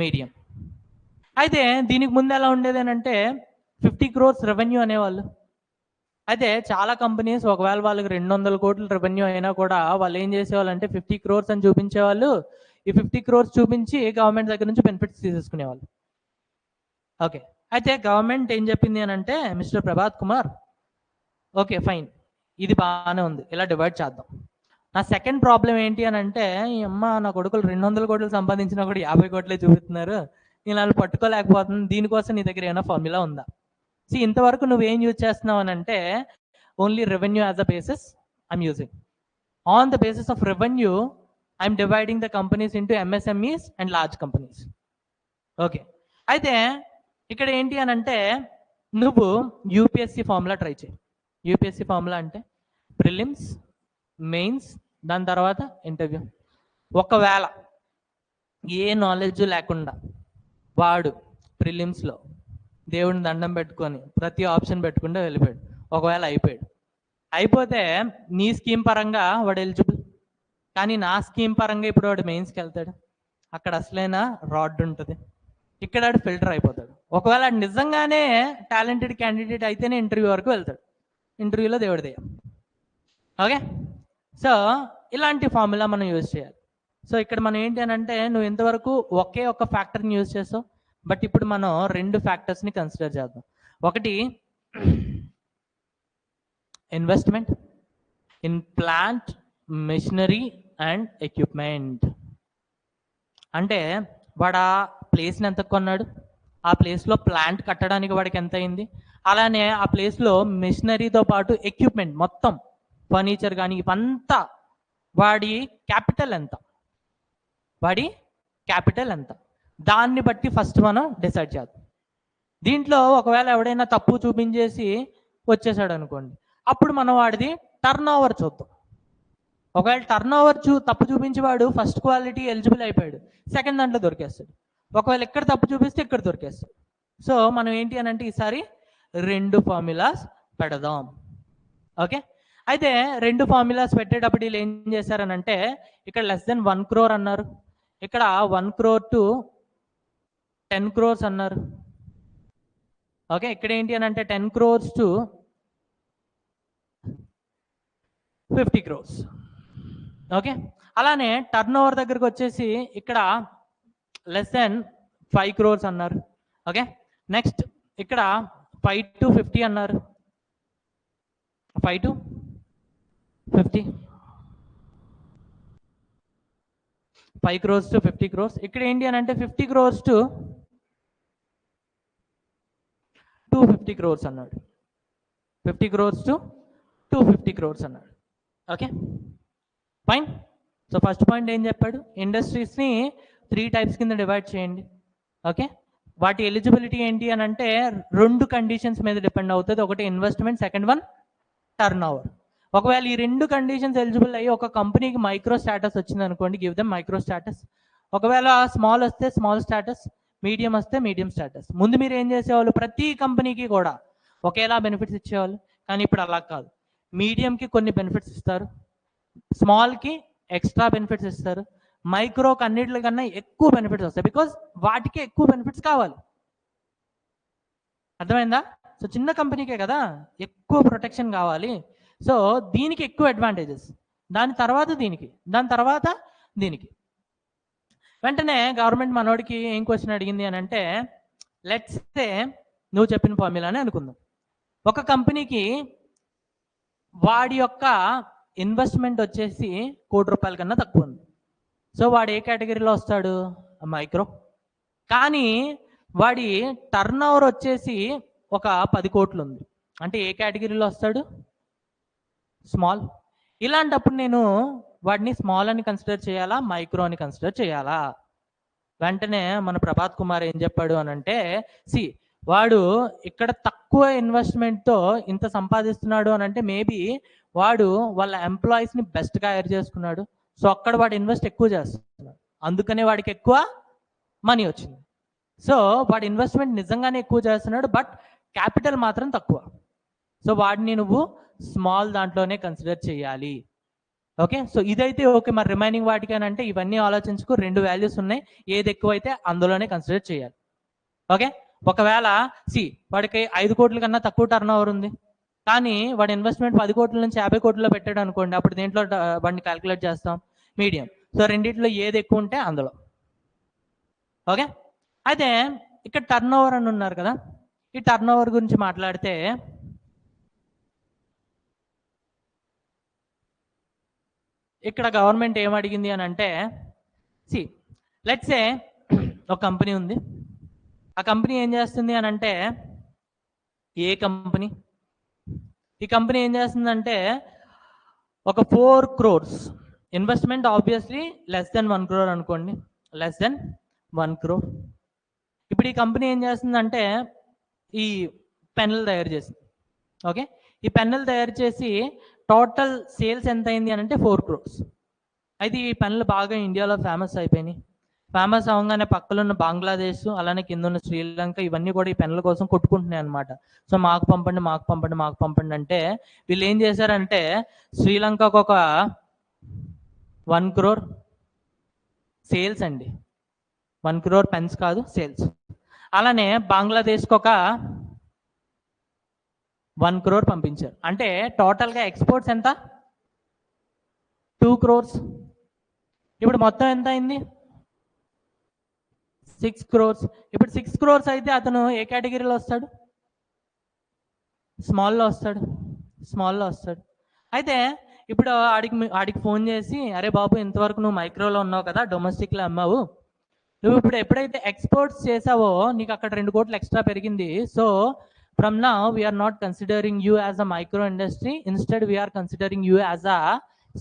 medium. అయితే దీనికి ముందు ఎలా ఉండేది అని అంటే 50 crores రెవెన్యూ అనేవాళ్ళు. అయితే చాలా కంపెనీస్ ఒకవేళ వాళ్ళకి 200 కోట్ల రెవెన్యూ అయినా కూడా వాళ్ళు ఏం చేసేవాళ్ళు అంటే 50 crores అని చూపించేవాళ్ళు. ఈ 50 crores చూపించి గవర్నమెంట్ దగ్గర నుంచి బెనిఫిట్స్ తీసేసుకునేవాళ్ళు. ఓకే. అయితే గవర్నమెంట్ ఏం చెప్పింది అని అంటే, mister Prabhat Kumar, okay fine, ఇది బాగానే ఉంది, ఇలా డివైడ్ చేద్దాం. నా సెకండ్ ప్రాబ్లం ఏంటి అని అంటే, ఈ అమ్మ నా కొడుకులు 200 కోట్లు సంపాదించినా కూడా 50 కోట్లే చూపిస్తున్నారు, నేను వాళ్ళు పట్టుకోలేకపోతున్నాను, దీనికోసం నీ దగ్గర ఏమైనా ఫార్ములా ఉందా? ఇంతవరకు నువ్వేం యూజ్ చేస్తున్నావు అని అంటే only revenue as a basis I'm using. On the basis of revenue I'm dividing the companies into MSMEs and large companies. Okay. అయితే ఇక్కడ ఏంటి అని అంటే నువ్వు UPSC ఫార్ములా ట్రై చేయి. UPSC ఫార్ములా అంటే ప్రిలిమ్స్, మెయిన్స్, దాని తర్వాత ఇంటర్వ్యూ. ఒకవేళ ఏ నాలెడ్జ్ లేకుండా వాడు ప్రిలిమ్స్లో దేవుడిని దండం పెట్టుకొని ప్రతి ఆప్షన్ పెట్టుకుంటూ వెళ్ళిపోయాడు, ఒకవేళ అయిపోతే నీ స్కీమ్ పరంగా వాడు ఎలిజిబుల్, కానీ నా స్కీమ్ పరంగా ఇప్పుడు వాడు మెయిన్స్కి వెళ్తాడు, అక్కడ అసలైన రాడ్ ఉంటుంది, ఇక్కడ వాడు ఫిల్టర్ అయిపోతాడు. ఒకవేళ నిజంగానే టాలెంటెడ్ క్యాండిడేట్ అయితేనే ఇంటర్వ్యూ వరకు వెళ్తాడు, ఇంటర్వ్యూలో దేవుడి దయ. ఓకే. సో ఇలాంటి ఫార్ములా మనం యూజ్ చేయాలి. సో ఇక్కడ మనం ఏంటి అని అంటే నువ్వు ఇంతవరకు ఒకే ఒక ఫ్యాక్టర్ని యూజ్ చేస్తావు, బట్ ఇప్పుడు మనం 2 ఫ్యాక్టర్స్ని కన్సిడర్ చేద్దాం. ఒకటి investment, in plant, machinery and equipment. అంటే వాడు ఆ ప్లేస్ని ఎంత కొన్నాడు, ఆ ప్లేస్లో ప్లాంట్ కట్టడానికి వాడికి ఎంత అయింది, అలానే ఆ ప్లేస్లో మెషినరీతో పాటు ఎక్విప్మెంట్ మొత్తం ఫర్నిచర్ కానీ ఇవంతా వాడి క్యాపిటల్ ఎంత, వాడి క్యాపిటల్ ఎంత, దాన్ని బట్టి ఫస్ట్ మనం డిసైడ్ చేద్దాం. దీంట్లో ఒకవేళ ఎవడైనా తప్పు చూపించేసి వచ్చేసాడు అనుకోండి, అప్పుడు మనం వాడిది టర్న్ ఓవర్ చూద్దాం. ఒకవేళ టర్న్ ఓవర్ తప్పు చూపించి వాడు ఫస్ట్ క్వాలిటీ ఎలిజిబుల్ అయిపోయాడు, సెకండ్ దాంట్లో దొరికేస్తాడు. ఒకవేళ ఇక్కడ తప్పు చూపిస్తే ఇక్కడ దొరికేస్తాడు. సో మనం ఏంటి అని అంటే ఈసారి 2 ఫార్ములాస్ పెడదాం. ఓకే, అయితే 2 ఫార్ములాస్ పెట్టేటప్పుడు వీళ్ళు ఏం చేశారనంటే ఇక్కడ <1 crore అన్నారు, ఇక్కడ 1 crore to 10 crores అన్నారు. ఓకే, ఇక్కడ ఏంటి అని అంటే 10 crores to 50 crores. ఓకే, అలానే టర్న్ ఓవర్ దగ్గరకు వచ్చేసి ఇక్కడ <5 crores అన్నారు. ఓకే, నెక్స్ట్ ఇక్కడ 5 to 50 అన్నారు, 5 to 50, 5 crores to 50 crores. ఇక్కడ ఏంటి అని అంటే 50 crores to 250 crores అన్నాడు, 50 crores to 250 crores అన్నాడు. Okay fine. So first point ఏం చెప్పాడు, ఇండస్ట్రీస్ని 3 types కింద డివైడ్ చేయండి. ఓకే, వాటి ఎలిజిబిలిటీ ఏంటి అని అంటే 2 కండిషన్స్ మీద డిపెండ్ అవుతుంది. ఒకటి investment, second one turn over. ఒకవేళ ఈ 2 కండిషన్స్ ఎలిజిబుల్ అయ్యి ఒక కంపెనీకి మైక్రో స్టాటస్ వచ్చింది అనుకోండి, గివ్ దెమ్ మైక్రో స్టాటస్. ఒకవేళ స్మాల్ వస్తే స్మాల్ స్టాటస్, మీడియం వస్తే మీడియం స్టాటస్. ముందు మీరు ఏం చేసేవాళ్ళు, ప్రతి కంపెనీకి కూడా ఒకేలా బెనిఫిట్స్ ఇచ్చేవాళ్ళు, కానీ ఇప్పుడు అలా కాదు. మీడియంకి కొన్ని బెనిఫిట్స్ ఇస్తారు, స్మాల్కి ఎక్స్ట్రా బెనిఫిట్స్ ఇస్తారు, మైక్రోకి అన్నిటికన్నా ఎక్కువ బెనిఫిట్స్ వస్తాయి, బికాజ్ వాటికి ఎక్కువ బెనిఫిట్స్ కావాలి. అర్థమైందా? సో చిన్న కంపెనీకే కదా ఎక్కువ ప్రొటెక్షన్ కావాలి, సో దీనికి ఎక్కువ అడ్వాంటేజెస్, దాని తర్వాత దీనికి, దాని తర్వాత దీనికి. వెంటనే గవర్నమెంట్ మనోడికి ఏం క్వశ్చన్ అడిగింది అని అంటే, లెట్స్ సే నువ్వు చెప్పిన ఫార్ములానే అనుకుందాం, ఒక కంపెనీకి వాడి యొక్క ఇన్వెస్ట్మెంట్ వచ్చేసి ₹1,00,00,000 కన్నా తక్కువ ఉంది. సో వాడు ఏ కేటగిరీలో వస్తాడు, మైక్రో. కానీ వాడి టర్న్ ఓవర్ వచ్చేసి ఒక 10 కోట్లు ఉంది, అంటే ఏ కేటగిరీలో వస్తాడు, స్మాల్. ఇలాంటప్పుడు నేను వాడిని స్మాల్ అని కన్సిడర్ చేయాలా, మైక్రో అని కన్సిడర్ చేయాలా? వెంటనే మన ప్రభాత్ కుమార్ ఏం చెప్పాడు అని అంటే, వాడు ఇక్కడ తక్కువ ఇన్వెస్ట్మెంట్తో ఇంత సంపాదిస్తున్నాడు అని అంటే మేబీ వాడు వాళ్ళ ఎంప్లాయీస్ని బెస్ట్గా హైర్ చేసుకున్నాడు, సో అక్కడ వాడు ఇన్వెస్ట్ ఎక్కువ చేస్తున్నాడు, అందుకనే వాడికి ఎక్కువ మనీ వచ్చింది. సో వాడి ఇన్వెస్ట్మెంట్ నిజంగానే ఎక్కువ చేస్తున్నాడు, బట్ క్యాపిటల్ మాత్రం తక్కువ. సో వాడిని నువ్వు స్మాల్ దాంట్లోనే కన్సిడర్ చేయాలి. ఓకే, సో ఇదైతే ఓకే. మరి రిమైనింగ్ వాటికి అని అంటే ఇవన్నీ ఆలోచించుకో, 2 వాల్యూస్ ఉన్నాయి, ఏది ఎక్కువ అయితే అందులోనే కన్సిడర్ చేయాలి. ఓకే, ఒకవేళ వాడికి 5 కోట్ల కన్నా తక్కువ టర్న్ ఓవర్ ఉంది, కానీ వాడి ఇన్వెస్ట్మెంట్ 10 కోట్ల నుంచి 50 కోట్లలో పెట్టాడు అనుకోండి, అప్పుడు దేంట్లో వాడిని క్యాల్కులేట్ చేస్తాం, మీడియం. సో రెండిట్లో ఏది ఎక్కువ ఉంటే అందులో. ఓకే, అయితే ఇక్కడ టర్న్ ఓవర్ అని ఉన్నారు కదా, ఈ టర్న్ ఓవర్ గురించి మాట్లాడితే ఇక్కడ గవర్నమెంట్ ఏం అడిగింది అని అంటే, లెట్స్ సే ఒక కంపెనీ ఉంది, ఆ కంపెనీ ఏం చేస్తుంది అని అంటే, ఏ కంపెనీ, ఈ కంపెనీ ఏం చేస్తుందంటే ఒక 4 crores ఇన్వెస్ట్మెంట్, ఆబ్వియస్లీ <1 crore అనుకోండి, <1 crore. ఇప్పుడు ఈ కంపెనీ ఏం చేస్తుందంటే ఈ పెన్నులు తయారు చేసింది. ఓకే, ఈ పెన్నులు తయారు చేసి టోటల్ సేల్స్ ఎంత అయింది అని అంటే 4 crores. అయితే ఈ పెన్నులు బాగా ఇండియాలో ఫేమస్ అయిపోయినాయి. ఫేమస్ అవగానే పక్కనున్న బంగ్లాదేశ్, అలానే కింద ఉన్న శ్రీలంక, ఇవన్నీ కూడా ఈ పెన్నుల కోసం కొట్టుకుంటున్నాయి అనమాట. సో మాకు పంపండి, మాకు పంపండి, మాకు పంపండి అంటే వీళ్ళు ఏం చేశారంటే శ్రీలంకకు ఒక 1 crore సేల్స్ అండి, 1 crore పెన్స్ కాదు సేల్స్. అలానే బంగ్లాదేశ్కి ఒక 1 crore పంపించారు. అంటే టోటల్గా ఎక్స్పోర్ట్స్ ఎంత, 2 crores. ఇప్పుడు మొత్తం ఎంత అయింది, 6 crores. ఇప్పుడు 6 crores అయితే అతను ఏ కేటగిరీలో వస్తాడు, స్మాల్లో వస్తాడు, స్మాల్లో వస్తాడు. అయితే ఇప్పుడు ఆడికి ఫోన్ చేసి, అరే బాబు ఇంతవరకు నువ్వు మైక్రోలో ఉన్నావు కదా, డొమెస్టిక్లో అమ్మావు, నువ్వు ఇప్పుడు ఎప్పుడైతే ఎక్స్పోర్ట్స్ చేసావో నీకు అక్కడ 2 కోట్లు ఎక్స్ట్రా పెరిగింది. So from now we're not considering you as a micro industry, instead we're considering you as a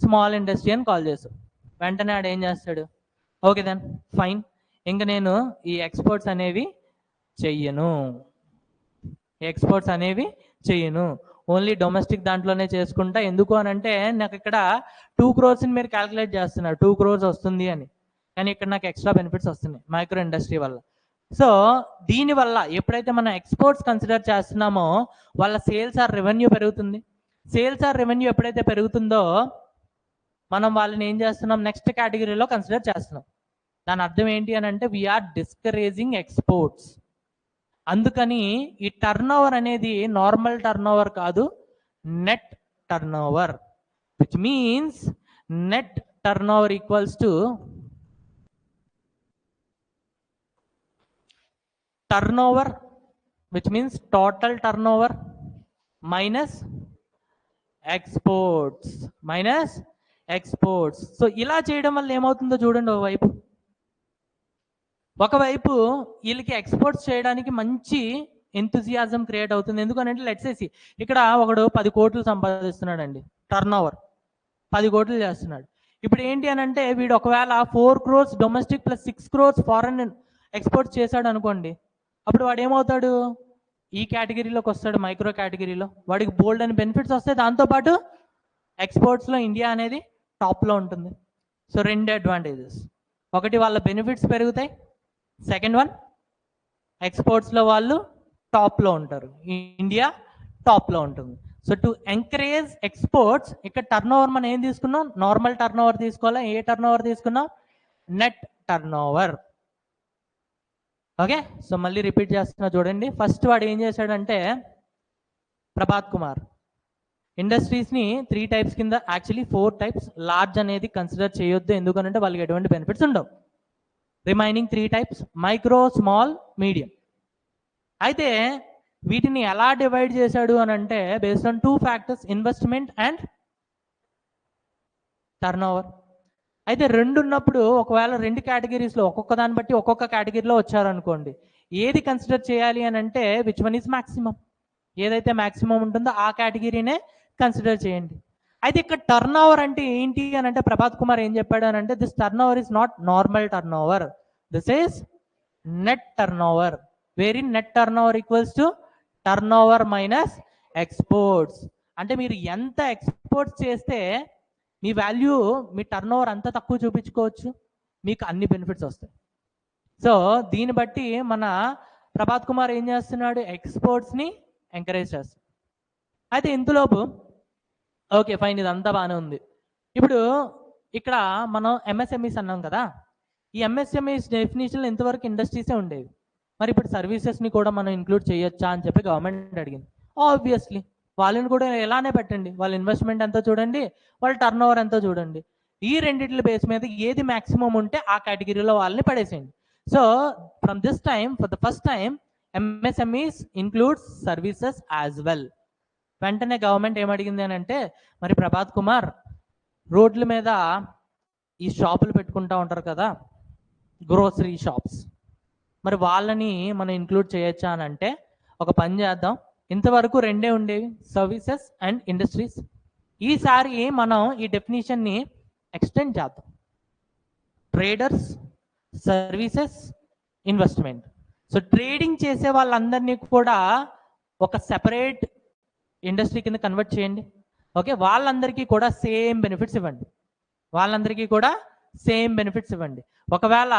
small industry అని కాల్ చేసావు. వెంటనే ఆడు ఏం చేస్తాడు, ఓకే దెన్ ఫైన్, ఇంకా నేను ఈ ఎక్స్పోర్ట్స్ అనేవి చెయ్యను, ఓన్లీ డొమెస్టిక్ దాంట్లోనే చేసుకుంటా. ఎందుకు అని అంటే నాకు ఇక్కడ 2 crores మీరు క్యాలిక్యులేట్ చేస్తున్నారు, 2 crores వస్తుంది అని, కానీ ఇక్కడ నాకు ఎక్స్ట్రా బెనిఫిట్స్ వస్తున్నాయి మైక్రో ఇండస్ట్రీ వల్ల. సో దీనివల్ల ఎప్పుడైతే మనం ఎక్స్పోర్ట్స్ కన్సిడర్ చేస్తున్నామో వాళ్ళ సేల్స్ ఆర్ రెవెన్యూ పెరుగుతుంది. సేల్స్ ఆర్ రెవెన్యూ ఎప్పుడైతే పెరుగుతుందో మనం వాళ్ళని ఏం చేస్తున్నాం, నెక్స్ట్ కేటగిరీలో కన్సిడర్ చేస్తున్నాం. దాని అర్థం ఏంటి అని అంటే వీఆర్ డిస్కరేజింగ్ ఎక్స్పోర్ట్స్. అందుకని ఈ టర్న్ ఓవర్ అనేది నార్మల్ టర్న్ ఓవర్ కాదు, net turn over, which means net turnover equals to turnover, which means total turnover minus exports. So ఇలా చేయడం వల్ల ఏమవుతుందో చూడండి. ఒకవైపు వీళ్ళకి ఎక్స్పోర్ట్స్ చేయడానికి మంచి ఎంతూజియాజం క్రియేట్ అవుతుంది. ఎందుకనంటే లెట్స్ సే ఇక్కడ ఒకడు 10 కోట్లు సంపాదిస్తున్నాడండి, టర్న్ ఓవర్ 10 కోట్లు చేస్తున్నాడు. ఇప్పుడు ఏంటి అని అంటే వీడు ఒకవేళ 4 crores domestic plus 6 crores foreign exports చేశాడు అనుకోండి, అప్పుడు వాడు ఏమవుతాడు, ఈ కేటగిరీలోకి వస్తాడు, మైక్రో కేటగిరీలో. వాడికి బోల్డ్ అని బెనిఫిట్స్ వస్తాయి. దాంతోపాటు ఎక్స్పోర్ట్స్లో ఇండియా అనేది టాప్లో ఉంటుంది. సో 2 అడ్వాంటేజెస్, ఒకటి వాళ్ళ బెనిఫిట్స్ పెరుగుతాయి, సెకండ్ వన్ ఎక్స్పోర్ట్స్లో వాళ్ళు టాప్లో ఉంటారు, ఇండియా టాప్లో ఉంటుంది. సో టు ఎంకరేజ్ ఎక్స్పోర్ట్స్ ఇక్కడ టర్న్ ఓవర్ మనం ఏం తీసుకున్నాం, నార్మల్ టర్న్ ఓవర్ తీసుకోవాలా, ఏ టర్న్ ఓవర్ తీసుకున్నాం, net turn over. Okay, so మళ్ళీ రిపీట్ చేస్తున్నా చూడండి. ఫస్ట్ వాడు ఏం చేశాడంటే ప్రభాత్ కుమార్ ఇండస్ట్రీస్ని 3 types కింద, యాక్చువల్లీ 4 types, లార్జ్ అనేది కన్సిడర్ చేయొద్దు ఎందుకనంటే వాళ్ళకి ఎటువంటి బెనిఫిట్స్ ఉండవు. Remaining 3 types micro, small, medium. అయితే వీటిని ఎలా డివైడ్ చేశాడు అని అంటే based on 2 factors, investment and turn over. అయితే 2 ఉన్నప్పుడు ఒకవేళ 2 కేటగిరీస్లో ఒక్కొక్క దాన్ని బట్టి ఒక్కొక్క కేటగిరీలో వచ్చారనుకోండి, ఏది కన్సిడర్ చేయాలి అని అంటే విచ్ వన్ ఈజ్ మ్యాక్సిమం, ఏదైతే మ్యాక్సిమం ఉంటుందో ఆ కేటగిరీనే కన్సిడర్ చేయండి. అయితే ఇక్కడ టర్న్ ఓవర్ అంటే ఏంటి అని అంటే ప్రభాత్ కుమార్ ఏం చెప్పాడు అని అంటే this turnover is not normal turnover, this is net turnover, where in net turnover equals to turnover minus exports. అంటే మీరు ఎంత ఎక్స్పోర్ట్స్ చేస్తే మీ వాల్యూ, మీ టర్న్ ఓవర్ అంతా తక్కువ చూపించుకోవచ్చు, మీకు అన్ని బెనిఫిట్స్ వస్తాయి. సో దీన్ని బట్టి మన ప్రభాత్ కుమార్ ఏం చేస్తున్నాడు, ఎక్స్పోర్ట్స్ని ఎంకరేజ్ చేస్తాడు. అయితే ఇంతలోపు ఓకే ఫైన్, ఇదంతా బాగానే ఉంది. ఇప్పుడు ఇక్కడ మనం ఎంఎస్ఎంఈస్ అన్నాం కదా, ఈ ఎంఎస్ఎంఈస్ డెఫినేషన్లో ఇంతవరకు ఇండస్ట్రీసే ఉండేవి. మరి ఇప్పుడు సర్వీసెస్ని కూడా మనం ఇంక్లూడ్ చేయొచ్చా అని చెప్పి గవర్నమెంట్ అడిగింది. ఆబ్వియస్లీ వాళ్ళని కూడా ఎలానే పెట్టండి, వాళ్ళ ఇన్వెస్ట్మెంట్ ఎంతో చూడండి, వాళ్ళ టర్న్ ఓవర్ ఎంతో చూడండి, ఈ రెండింటి బేస్ మీద ఏది మ్యాక్సిమం ఉంటే ఆ కేటగిరీలో వాళ్ళని పడేసేయండి. So from this time, for the first time, MSMEs includes services as well. వెంటనే గవర్నమెంట్ ఏమడిగింది అని అంటే, మరి ప్రభాత్ కుమార్ రోడ్ల మీద ఈ షాపులు పెట్టుకుంటూ ఉంటారు కదా, గ్రోసరీ షాప్స్, మరి వాళ్ళని మనం ఇంక్లూడ్ చేయొచ్చా అని అంటే ఒక పని చేద్దాం, ఇంతవరకు 2 ఉండేవి, సర్వీసెస్ అండ్ ఇండస్ట్రీస్. ఈసారి మనం ఈ డెఫినేషన్ని ఎక్స్టెండ్ చేద్దాం, traders, services, investment. So trading చేసే వాళ్ళందరినీ కూడా ఒక సెపరేట్ ఇండస్ట్రీ కింద కన్వర్ట్ చేయండి. ఓకే, వాళ్ళందరికీ కూడా సేమ్ బెనిఫిట్స్ ఇవ్వండి, ఒకవేళ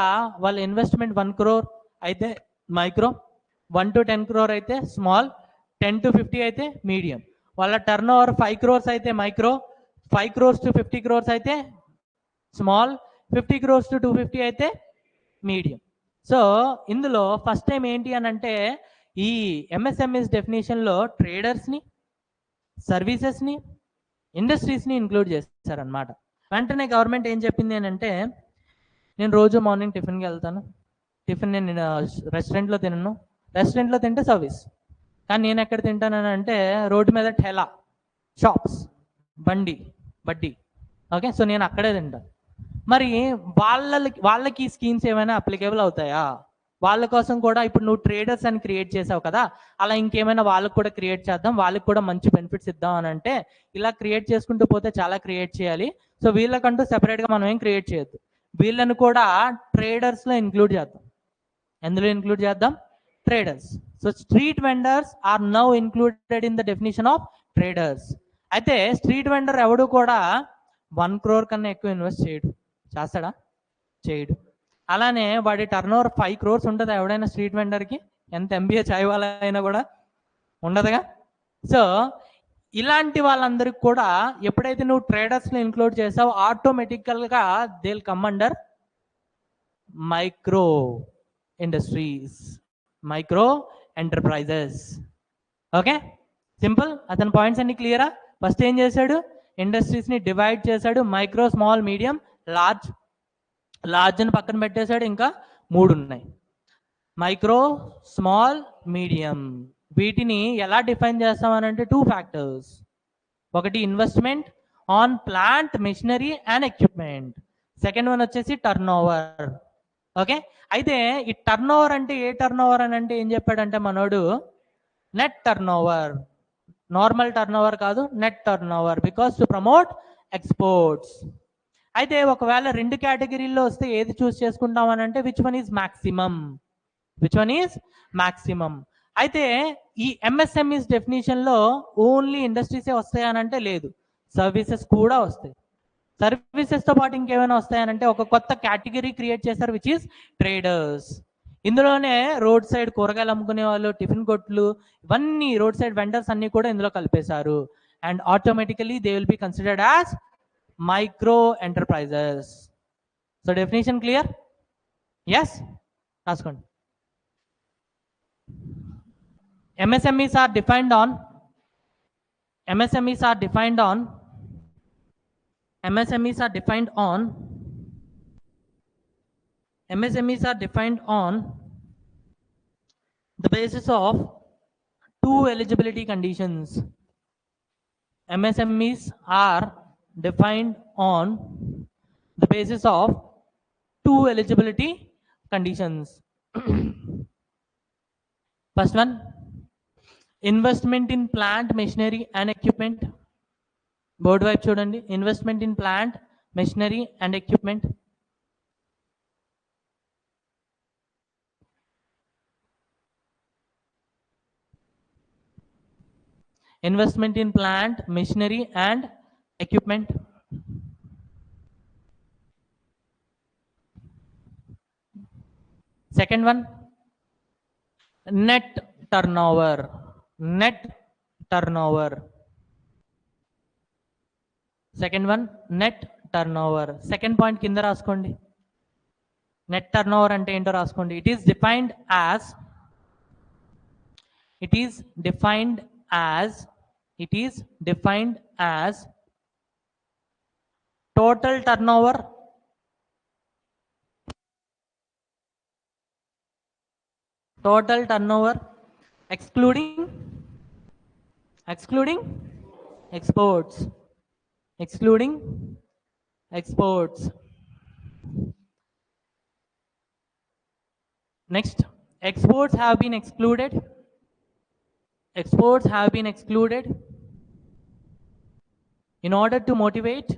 వాళ్ళ ఇన్వెస్ట్మెంట్ 1 crore అయితే మైక్రో, 1 to 10 crore అయితే స్మాల్, 10 to 50 అయితే మీడియం, వాళ్ళ టర్న్ ఓవర్ 5 crores అయితే మైక్రో, 5 crores to 50 crores అయితే స్మాల్, 50 crores to 250 అయితే మీడియం. సో ఇందులో ఫస్ట్ టైం ఏంటి అని అంటే ఈ ఎంఎస్ఎంఈస్ డెఫినేషన్లో ట్రేడర్స్ని, సర్వీసెస్ని, ఇండస్ట్రీస్ని ఇంక్లూడ్ చేస్తారనమాట. వెంటనే గవర్నమెంట్ ఏం చెప్పింది అని అంటే, నేను రోజు మార్నింగ్ టిఫిన్కి వెళ్తాను, టిఫిన్ నేను రెస్టారెంట్లో తినను, రెస్టారెంట్లో తింటే సర్వీస్, కానీ నేను ఎక్కడ తింటానని అంటే రోడ్డు మీద ఠేలా షాప్స్, బండి, వడ్డీ. ఓకే, సో నేను అక్కడే తింటా. మరి వాళ్ళకి స్కీమ్స్ ఏమైనా అప్లికేబుల్ అవుతాయా? వాళ్ళ కోసం కూడా ఇప్పుడు నువ్వు ట్రేడర్స్ అని క్రియేట్ చేసావు కదా, అలా ఇంకేమైనా వాళ్ళకు కూడా క్రియేట్ చేద్దాం, వాళ్ళకి కూడా మంచి బెనిఫిట్స్ ఇద్దాం అని అంటే ఇలా క్రియేట్ చేసుకుంటూ పోతే చాలా క్రియేట్ చేయాలి. సో వీళ్ళకంటూ సెపరేట్గా మనం ఏం క్రియేట్ చేయొద్దు, వీళ్ళని కూడా ట్రేడర్స్లో ఇంక్లూడ్ చేద్దాం. ఎందులో ఇంక్లూడ్ చేద్దాం? Traders. So street vendors are now included in the definition of traders. అయితే స్ట్రీట్ వెండర్ ఎవడు కూడా 1 crore కన్నా ఎక్కువ ఇన్వెస్ట్ చేయడు. చేస్తాడా? చేయడు. అలానే వాడి టర్న్ ఓవర్ 5 crores ఉంటుంది ఎవడైనా స్ట్రీట్ వెండర్కి, ఎంత ఎంబీఏ చాయ్ వాళ్ళ అయినా కూడా ఉండదుగా. సో ఇలాంటి వాళ్ళందరికి కూడా ఎప్పుడైతే నువ్వు ట్రేడర్స్లో ఇంక్లూడ్ చేసావు, ఆటోమేటికల్గా they will come under micro industries, micro enterprises. Okay, simple. అతని పాయింట్స్ అన్ని క్లియరా? ఫస్ట్ ఏం చేశాడు? ఇండస్ట్రీస్ని డివైడ్ చేశాడు, మైక్రో, స్మాల్, మీడియం, లార్జ్. లార్జ్ని పక్కన పెట్టేశాడు, ఇంకా 3 ఉన్నాయి, మైక్రో, స్మాల్, మీడియం. వీటిని ఎలా డిఫైన్ చేస్తామనంటే 2 factors. ఒకటి investment on plant, machinery and equipment. Second one వచ్చేసి టర్న్ ఓవర్. ఓకే, అయితే ఈ టర్న్ ఓవర్ అంటే ఏ టర్న్ ఓవర్ అని అంటే ఏం చెప్పాడంటే మనోడు, net turnover. Normal turnover కాదు, net turnover, because to promote exports. అయితే ఒకవేళ 2 కేటగిరీల్లో వస్తే ఏది చూస్ చేసుకుంటాం అని అంటే which one is maximum, which one is maximum. అయితే ఈ ఎంఎస్ఎంఈస్ డెఫినేషన్లో ఓన్లీ ఇండస్ట్రీసే వస్తాయి అని అంటే లేదు, సర్వీసెస్ కూడా వస్తాయి. సర్వీసెస్తో పాటు ఇంకేమైనా వస్తాయనంటే ఒక కొత్త కేటగిరీ క్రియేట్ చేశారు, విచ్ ఈస్ ట్రేడర్స్. ఇందులోనే రోడ్ సైడ్ కూరగాయలు అమ్ముకునే వాళ్ళు, టిఫిన్ కొట్లు, ఇవన్నీ రోడ్ సైడ్ వెండర్స్ అన్ని కూడా ఇందులో కలిపేశారు. And automatically they will be considered as micro enterprises. So definition clear? Yes, రాసుకోండి. MSMEs are defined on MSMEs are defined on MSMEs are defined on MSMEs are defined on the basis of 2 eligibility conditions. MSMEs are defined on the basis of 2 eligibility conditions. First one, investment in plant, machinery and equipment. Board వైపు చూడండి, investment in plant, machinery and equipment. Investment in plant, machinery and equipment. Second one, net turnover. Net turnover. Second one, net turnover. Second point కింద రాసుకోండి, net turnover అంటే ఏంటో రాసుకోండి. It is defined as total turnover excluding exports. Next, exports have been excluded in order to motivate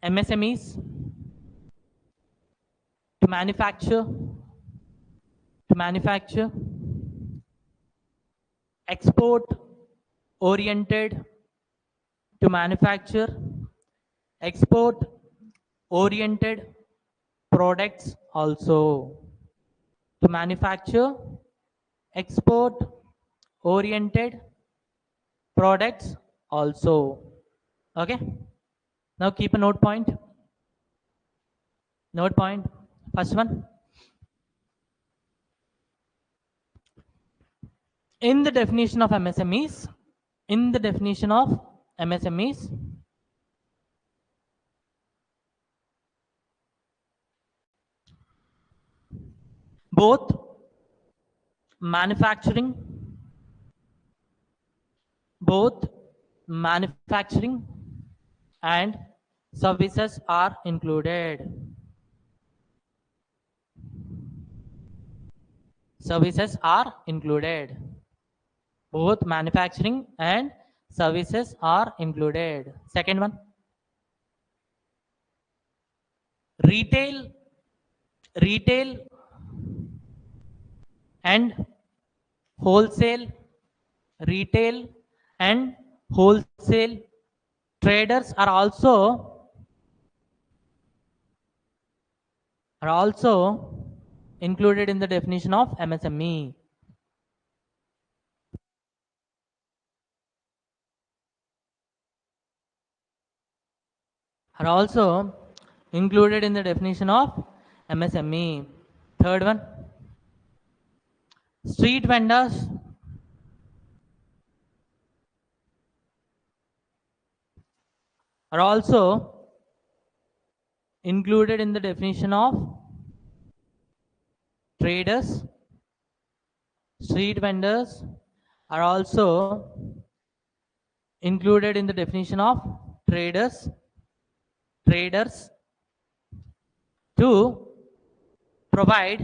MSMEs to manufacture export oriented products also. To manufacture export oriented products also. Okay, now keep a note point. First one, in the definition of MSMEs, both manufacturing and services are included. Services are included. Both manufacturing and services are included. Second one, retail and wholesale retail and wholesale traders are also included in the definition of MSME. Are also included in the definition of MSME. Third one, street vendors are also included in the definition of traders. Street vendors are also included in the definition of traders to provide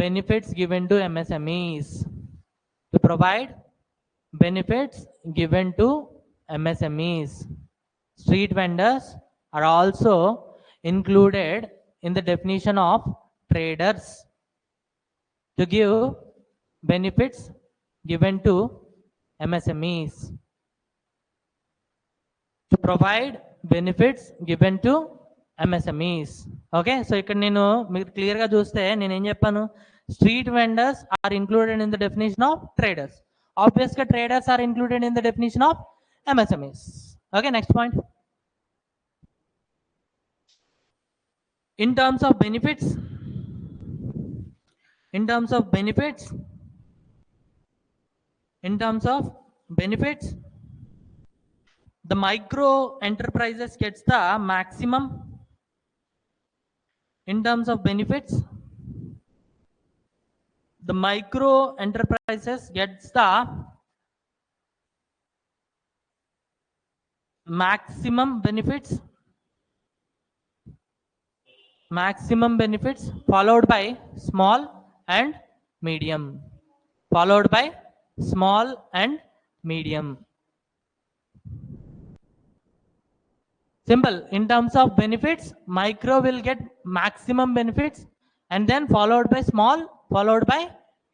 benefits given to MSMEs. To provide benefits given to MSMEs. Street vendors are also included in the definition of traders to give benefits given to MSMEs. To provide benefits given to MSMEs. Okay, so ఇక్కడ నేను మీరు క్లియర్గా చూస్తే నేను ఏం చెప్పాను, street vendors are included in the definition of traders. ఆబ్వియస్గా traders are included in the definition of MSMEs. Okay, next point. In terms of benefits, the micro enterprises gets the maximum. In terms of benefits, the micro enterprises gets the maximum benefits followed by small and medium. Simple. In terms of benefits, micro will get maximum benefits and then followed by small, followed by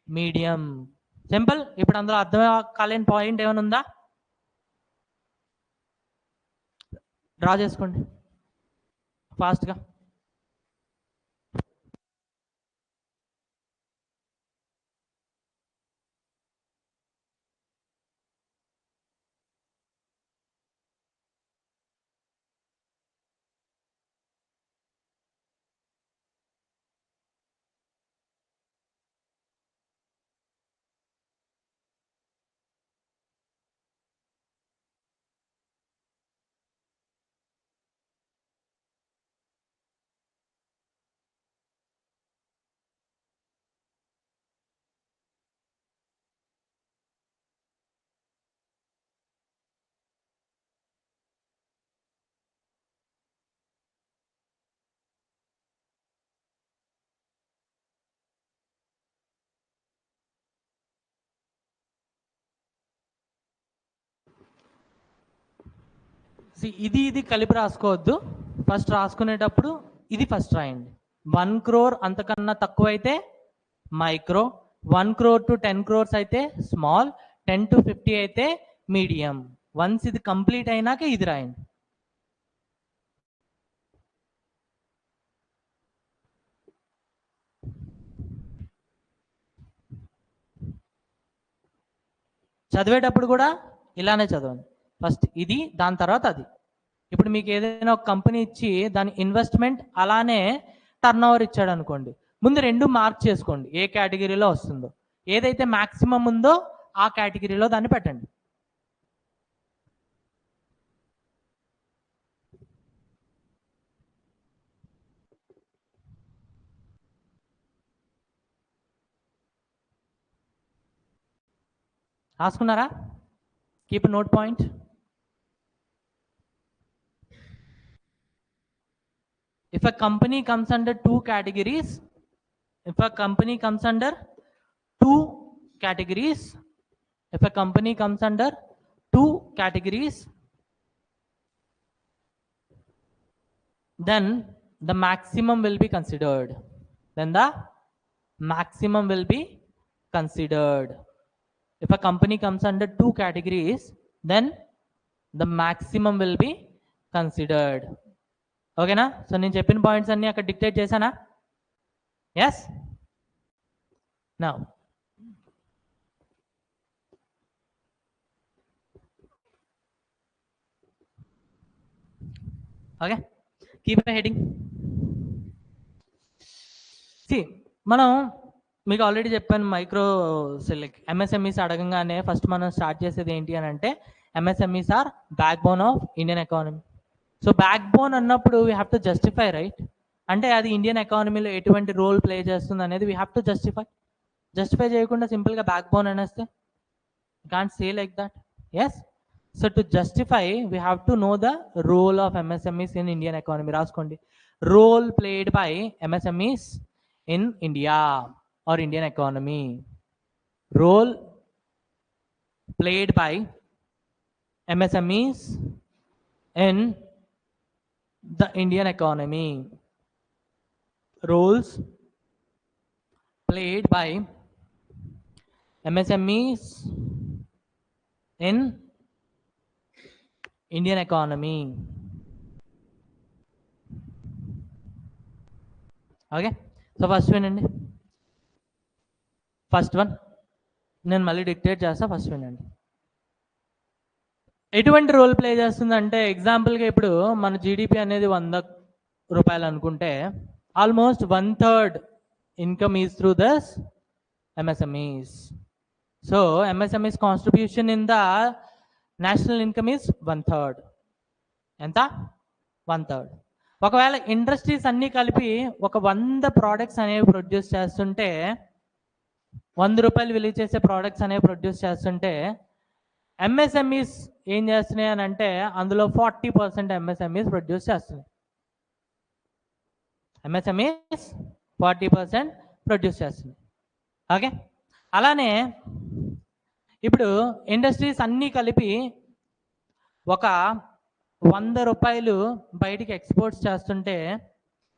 medium. Simple. ఇప్పుడు అందులో అర్థం కాలేని point ఏమైనా ఉందా? Draw చేసుకోండి ఫాస్ట్గా. ఇది కలిపి రాసుకోవద్దు. First రాసుకునేటప్పుడు ఇది ఫస్ట్ రాయండి. 1 crore అంతకన్నా తక్కువ అయితే మైక్రో, 1 crore to 10 crores అయితే స్మాల్, 10 to 50 అయితే మీడియం. వన్స్ ఇది కంప్లీట్ అయినాక ఇది రాయండి. చదివేటప్పుడు కూడా ఇలానే చదవండి. ఫస్ట్ ఇది, దాని తర్వాత అది. ఇప్పుడు మీకు ఏదైనా ఒక కంపెనీ ఇచ్చి దాని ఇన్వెస్ట్మెంట్ అలానే టర్న్ ఓవర్ ఇచ్చాడు అనుకోండి, ముందు 2 మార్క్ చేసుకోండి ఏ కేటగిరీలో వస్తుందో. ఏదైతే మ్యాక్సిమం ఉందో ఆ కేటగిరీలో దాన్ని పెట్టండి. రాసుకున్నారా? Keep note point. If a company comes under two categories, if a company comes under two categories, if a company comes under two categories, then the maximum will be considered. Then the maximum will be considered. If a company comes under two categories, then the maximum will be considered. ఓకేనా? So నేను చెప్పిన points అన్ని అక్కడ dictate చేశానా? Yes. Now okay, keep heading. See మనం మీకు already చెప్పాను, micro select MSMEs అడగంగానే ఫస్ట్ మనం స్టార్ట్ చేసేది ఏంటి అని అంటే MSMEs are back bone of Indian economy. So backbone అన్నప్పుడు we have to justify, right? అంటే అది ఇండియన్ ఎకానమీలో ఎటువంటి రోల్ ప్లే చేస్తుంది అనేది we have to justify. Justify చేయకుండా సింపుల్గా బ్యాక్ బోన్ అనేస్తే can't say like that. Yes. So to justify we have to know the role of MSMEs in Indian economy. రాసుకోండి, role played by MSMEs in India or Indian economy. Role played by MSMEs in the Indian economy. Roles played by MSMEs in Indian economy. Okay, so first వినండి. First one నేను మళ్ళీ dictate చేస్తా, first వినండి. ఎటువంటి role play చేస్తుందంటే ఎగ్జాంపుల్గా ఇప్పుడు మన జీడిపి అనేది 100 రూపాయలు అనుకుంటే almost 1/3 income is through these MSMEs. So MSMEs contribution in the national income is 1/3. ఎంత? 1/3. ఒకవేళ ఇండస్ట్రీస్ అన్నీ కలిపి ఒక 100 ప్రోడక్ట్స్ అనేవి ప్రొడ్యూస్ చేస్తుంటే, 100 రూపాయలు విలువ చేసే ప్రోడక్ట్స్ అనేవి ప్రొడ్యూస్ చేస్తుంటే ఎంఎస్ఎంఈస్ ఏం చేస్తున్నాయి అని అంటే అందులో 40% ఎంఎస్ఎంఈస్ ప్రొడ్యూస్ చేస్తున్నాయి. ఎంఎస్ఎంఈస్ 40% ప్రొడ్యూస్ చేస్తున్నాయి. ఓకే, అలానే ఇప్పుడు ఇండస్ట్రీస్ అన్నీ కలిపి ఒక 100 రూపాయలు బయటికి ఎక్స్పోర్ట్స్ చేస్తుంటే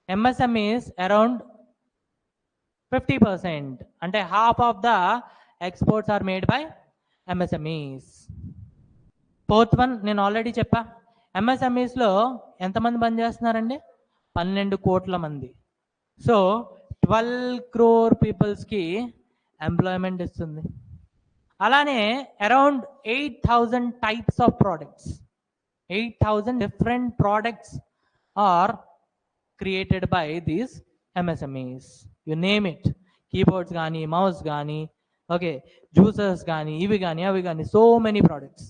ఎంఎస్ఎంఈస్ అరౌండ్ 50%, అంటే half of the exports are made by MSMEs. Fourth one నేను ఆల్రెడీ చెప్పా, ఎంఎస్ఎంఈస్లో ఎంతమంది పని చేస్తున్నారండి? 12 కోట్ల మంది. సో 12 crore పీపుల్స్కి ఎంప్లాయ్మెంట్ ఇస్తుంది. అలానే around 8,000 types of products, 8,000 different products are created by these MSMEs. You name it, keyboards కానీ, మౌస్ కానీ, ఓకే, జ్యూసర్స్ కానీ, ఇవి కానీ, అవి కానీ, so many products.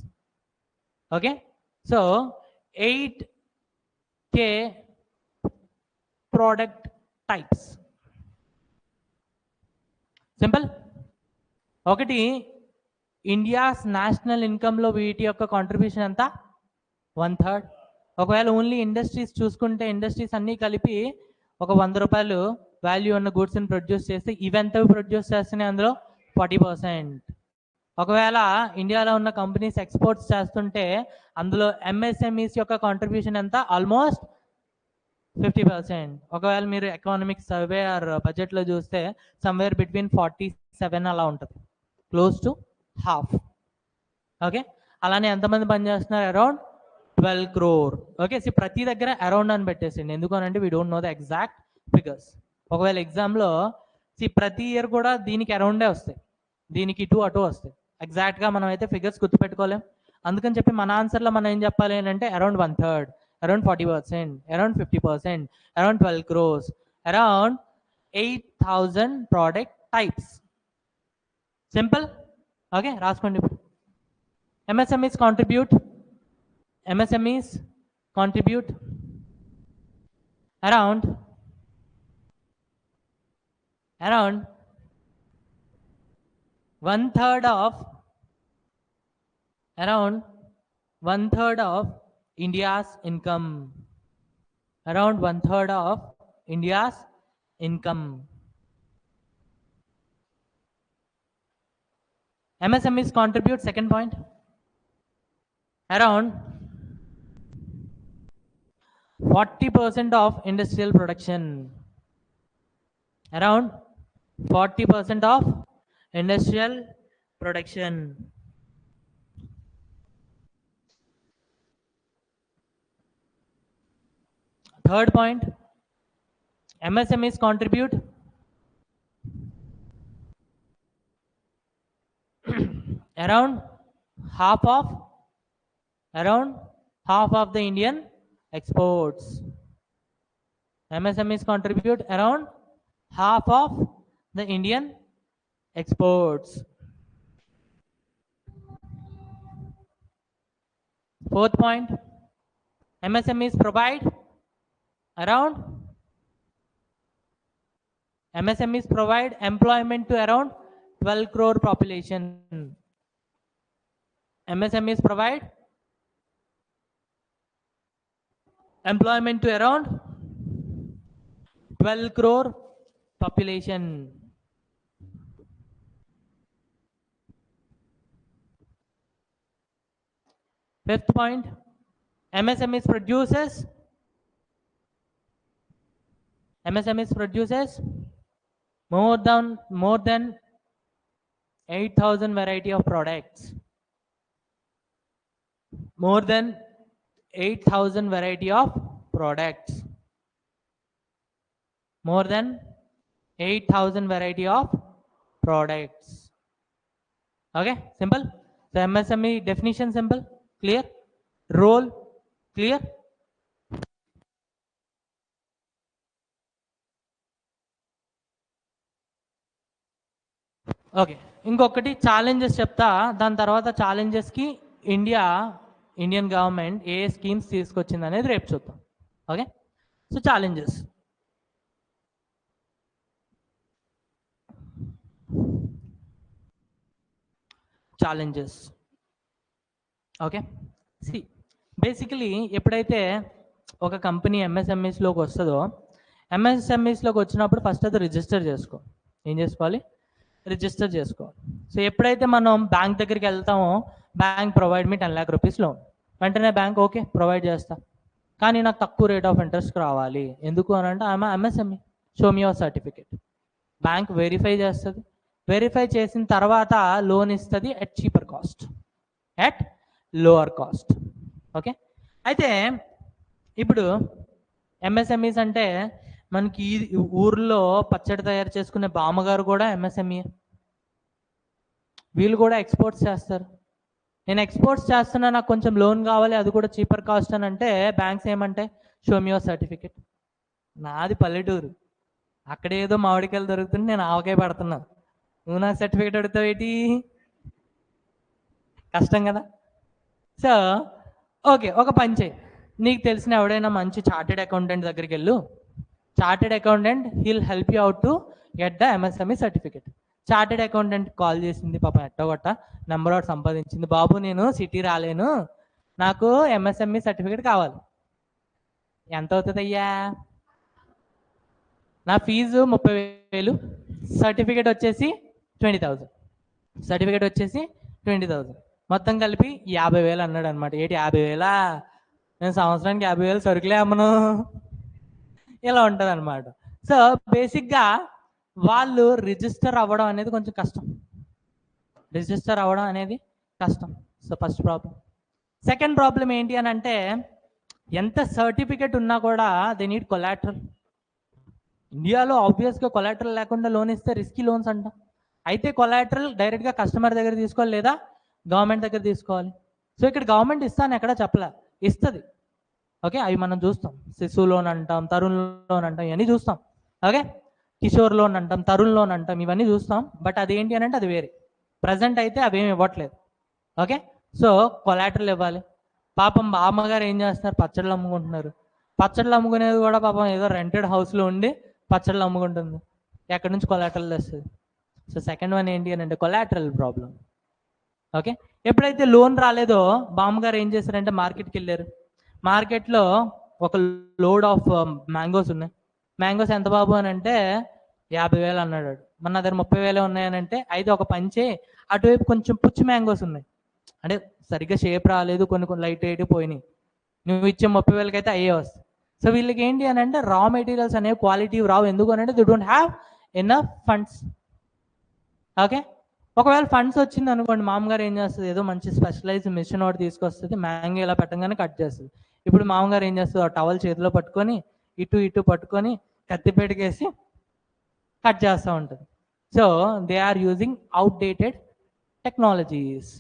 Okay, so 8K product types. Simple. ఒకటి, ఇండియాస్ నేషనల్ ఇన్కమ్లో వీటి యొక్క కాంట్రిబ్యూషన్ ఎంత? 1/3. ఒకవేళ ఓన్లీ ఇండస్ట్రీస్ చూసుకుంటే ఇండస్ట్రీస్ అన్నీ కలిపి ఒక 100 రూపాయలు వాల్యూ ఉన్న గూడ్స్ని ప్రొడ్యూస్ చేస్తే ఇవెంత ప్రొడ్యూస్ చేస్తున్నాయి? అందులో 40%. ఒకవేళ ఇండియాలో ఉన్న కంపెనీస్ ఎక్స్పోర్ట్స్ చేస్తుంటే అందులో ఎంఎస్ఎంఈస్ యొక్క కాంట్రిబ్యూషన్ ఎంత? ఆల్మోస్ట్ 50%. ఒకవేళ మీరు ఎకనామిక్ సర్వే ఆర్ బడ్జెట్లో చూస్తే సమ్వేర్ బిట్వీన్ 47 అలా ఉంటుంది, క్లోజ్ టు హాఫ్. ఓకే, అలానే ఎంతమంది పనిచేస్తున్నారు? Around 12 crore. ఓకే, సో ప్రతి దగ్గర అరౌండ్ అని పెట్టేసిండి, ఎందుకనంటే we don't know the exact figures. ఒకవేళ ఎగ్జామ్లో ప్రతి ఇయర్ కూడా దీనికి అరౌండే వస్తాయి, దీనికి ఇటు అటు వస్తాయి. ఎగ్జాక్ట్గా మనం అయితే ఫిగర్స్ గుర్తుపెట్టుకోలేం. అందుకని చెప్పి మన ఆన్సర్లో మనం ఏం చెప్పాలి అని అంటే around 1/3, around 40%, around 50%, around 12 crores, around 8,000 product types. Simple. Okay, రాసుకోండి. ఇప్పుడు MSMEs contribute around 1/3 of Around 1/3 of India's income. Around 1/3 of India's income. MSMEs contribute, second point, around 40% of industrial production. Around 40% of industrial production. Third point, MSMEs contribute around half of the Indian exports. MSMEs contribute around half of the Indian exports. Fourth point, MSMEs provide employment to around 12 crore population. MSMEs provide employment to around 12 crore population. Fifth point, MSMEs produces more than 8,000 variety of products. More than 8,000 variety of products. More than 8,000 variety of products. Okay, simple. So MSME definition simple, clear. Role clear. Okay, ఇంకొకటి challenges చెప్తా, దాని తర్వాత ఛాలెంజెస్కి Indian government ఏ schemes తీసుకొచ్చింది అనేది రేపు చూద్దాం. Okay, so challenges okay, see basically ఎప్పుడైతే ఒక కంపెనీ ఎంఎస్ఎంఈస్లోకి వస్తుందో, ఎంఎస్ఎంఈస్లోకి వచ్చినప్పుడు ఫస్ట్ అది రిజిస్టర్ చేసుకో. ఏం చేసుకోవాలి? రిజిస్టర్ చేసుకోవాలి. సో ఎప్పుడైతే మనం బ్యాంక్ దగ్గరికి వెళ్తామో, bank provide me 10 lakh rupees loan, వెంటనే బ్యాంక్ ఓకే ప్రొవైడ్ చేస్తా, కానీ నాకు తక్కువ రేట్ ఆఫ్ ఇంట్రెస్ట్ రావాలి. ఎందుకు అని అంటే ఆమె MSME, show me your certificate. Bank verify చేస్తుంది, వెరిఫై చేసిన తర్వాత లోన్ ఇస్తుంది at cheaper cost, at lower caste. Okay, అయితే ఇప్పుడు ఎంఎస్ఎంఈస్ అంటే మనకి ఊర్లో పచ్చడి తయారు చేసుకునే బామ్మగారు కూడా ఎంఎస్ఎంఈ, వీళ్ళు కూడా ఎక్స్పోర్ట్స్ చేస్తారు. నేను ఎక్స్పోర్ట్స్ చేస్తున్నా, నాకు కొంచెం లోన్ కావాలి, అది కూడా చీపర్ కాస్ట్ అని అంటే బ్యాంక్స్ ఏమంటే షో మీ యువర్ సర్టిఫికేట్. నాది పల్లెటూరు, అక్కడ ఏదో మామిడికాయలు దొరుకుతుంది, నేను ఆవకాయ పడుతున్నా, నువ్వు నాకు సర్టిఫికేట్ అడుగుతావు ఏంటి? కష్టం కదా. సో ఓకే, ఒక పని చేయి, నీకు తెలిసిన ఎవడైనా మంచి చార్టెడ్ అకౌంటెంట్ దగ్గరికి వెళ్ళు. Chartered accountant he'll help you out to get the MSME certificate. Chartered accountant call చేసింది, పాపం ఎట్టగొట్ట నెంబర్ ఒకటి సంపాదించింది, బాబు నేను సిటీ రాలేను, నాకు ఎంఎస్ఎంఈ సర్టిఫికేట్ కావాలి. ఎంత అవుతుంది అయ్యా? నా ఫీజు 30,000, సర్టిఫికేట్ వచ్చేసి 20,000, సర్టిఫికేట్ వచ్చేసి 20,000, మొత్తం కలిపి 50,000 అన్నాడు అనమాట. ఏంటి 50,000? నేను సంవత్సరానికి 50,000 సరుకులే అమ్మను, ఇలా ఉంటుంది అనమాట. సో బేసిక్గా వాళ్ళు రిజిస్టర్ అవ్వడం అనేది కొంచెం కష్టం, రిజిస్టర్ అవ్వడం అనేది కష్టం. So first problem. Second problem ఏంటి అని అంటే, ఎంత సర్టిఫికేట్ ఉన్నా కూడా దే నీడ్ కొలాటరల్. ఇండియాలో ఆబ్వియస్గా కొలాటరల్ లేకుండా లోన్ ఇస్తే రిస్కీ లోన్స్ అంటాం. అయితే కొలాటరల్ డైరెక్ట్గా కస్టమర్ దగ్గర తీసుకోవాలి, లేదా గవర్నమెంట్ దగ్గర తీసుకోవాలి. సో ఇక్కడ గవర్నమెంట్ ఇస్తాను ఎక్కడ చెప్పలే, ఇస్తుంది. ఓకే, అవి మనం చూస్తాం, శిశు లోన్ అంటాం, తరుణ్ లోన్ అంటాం, ఇవన్నీ చూస్తాం. ఓకే, కిషోర్ లోన్ అంటాం, తరుణ్ లోన్ అంటాం, ఇవన్నీ చూస్తాం. బట్ అదేంటి అని అంటే అది వేరే. ప్రజెంట్ అయితే అవేమి ఇవ్వట్లేదు. ఓకే, సో కొలాటరల్ ఇవ్వాలి. పాపం బామ్మగారు ఏం చేస్తున్నారు? పచ్చళ్ళు అమ్ముకుంటున్నారు. పచ్చళ్ళు అమ్ముకునేది కూడా పాపం ఏదో రెంటెడ్ హౌస్లో ఉండి పచ్చళ్ళు అమ్ముకుంటుంది. ఎక్కడి నుంచి కొలాటరల్ వస్తుంది? సో సెకండ్ వన్ ఏంటి అని అంటే కొలాటరల్ ప్రాబ్లం. ఓకే. ఎప్పుడైతే లోన్ రాలేదో బామ్మగారు ఏం చేశారంటే మార్కెట్కి వెళ్ళారు. మార్కెట్లో ఒక లోడ్ ఆఫ్ మ్యాంగోస్ ఉన్నాయి. మ్యాంగోస్ ఎంత బాబు అని అంటే 50,000 అన్నాడు. మన దగ్గర 30,000 ఉన్నాయనంటే అయితే ఒక పంచే అటువైపు కొంచెం పుచ్చి మ్యాంగోస్ ఉన్నాయి, అంటే సరిగ్గా షేప్ రాలేదు, కొన్ని కొన్ని లైట్ ఎయిట్ పోయినాయి. నువ్వు ఇచ్చే 30,000కి అయితే అయ్యే వస్తాయి. సో వీళ్ళకి ఏంటి అని అంటే రా మెటీరియల్స్ అనేవి క్వాలిటీ రావు. ఎందుకు అని అంటే they don't have enough funds. Okay. ఒకవేళ ఫండ్స్ వచ్చింది అనుకోండి, మామగారు ఏం చేస్తుంది, ఏదో మంచి స్పెషలైజ్ మిషన్ ఒకటి తీసుకొస్తుంది, మ్యాంగో ఇలా పెట్టగానే కట్ చేస్తుంది. ఇప్పుడు మామగారు ఏం చేస్తుంది, ఆ టవల్ చేతిలో పట్టుకొని ఇటు ఇటు పట్టుకొని కత్తిపేటకేసి కట్ చేస్తూ ఉంటుంది. So they are using outdated technologies.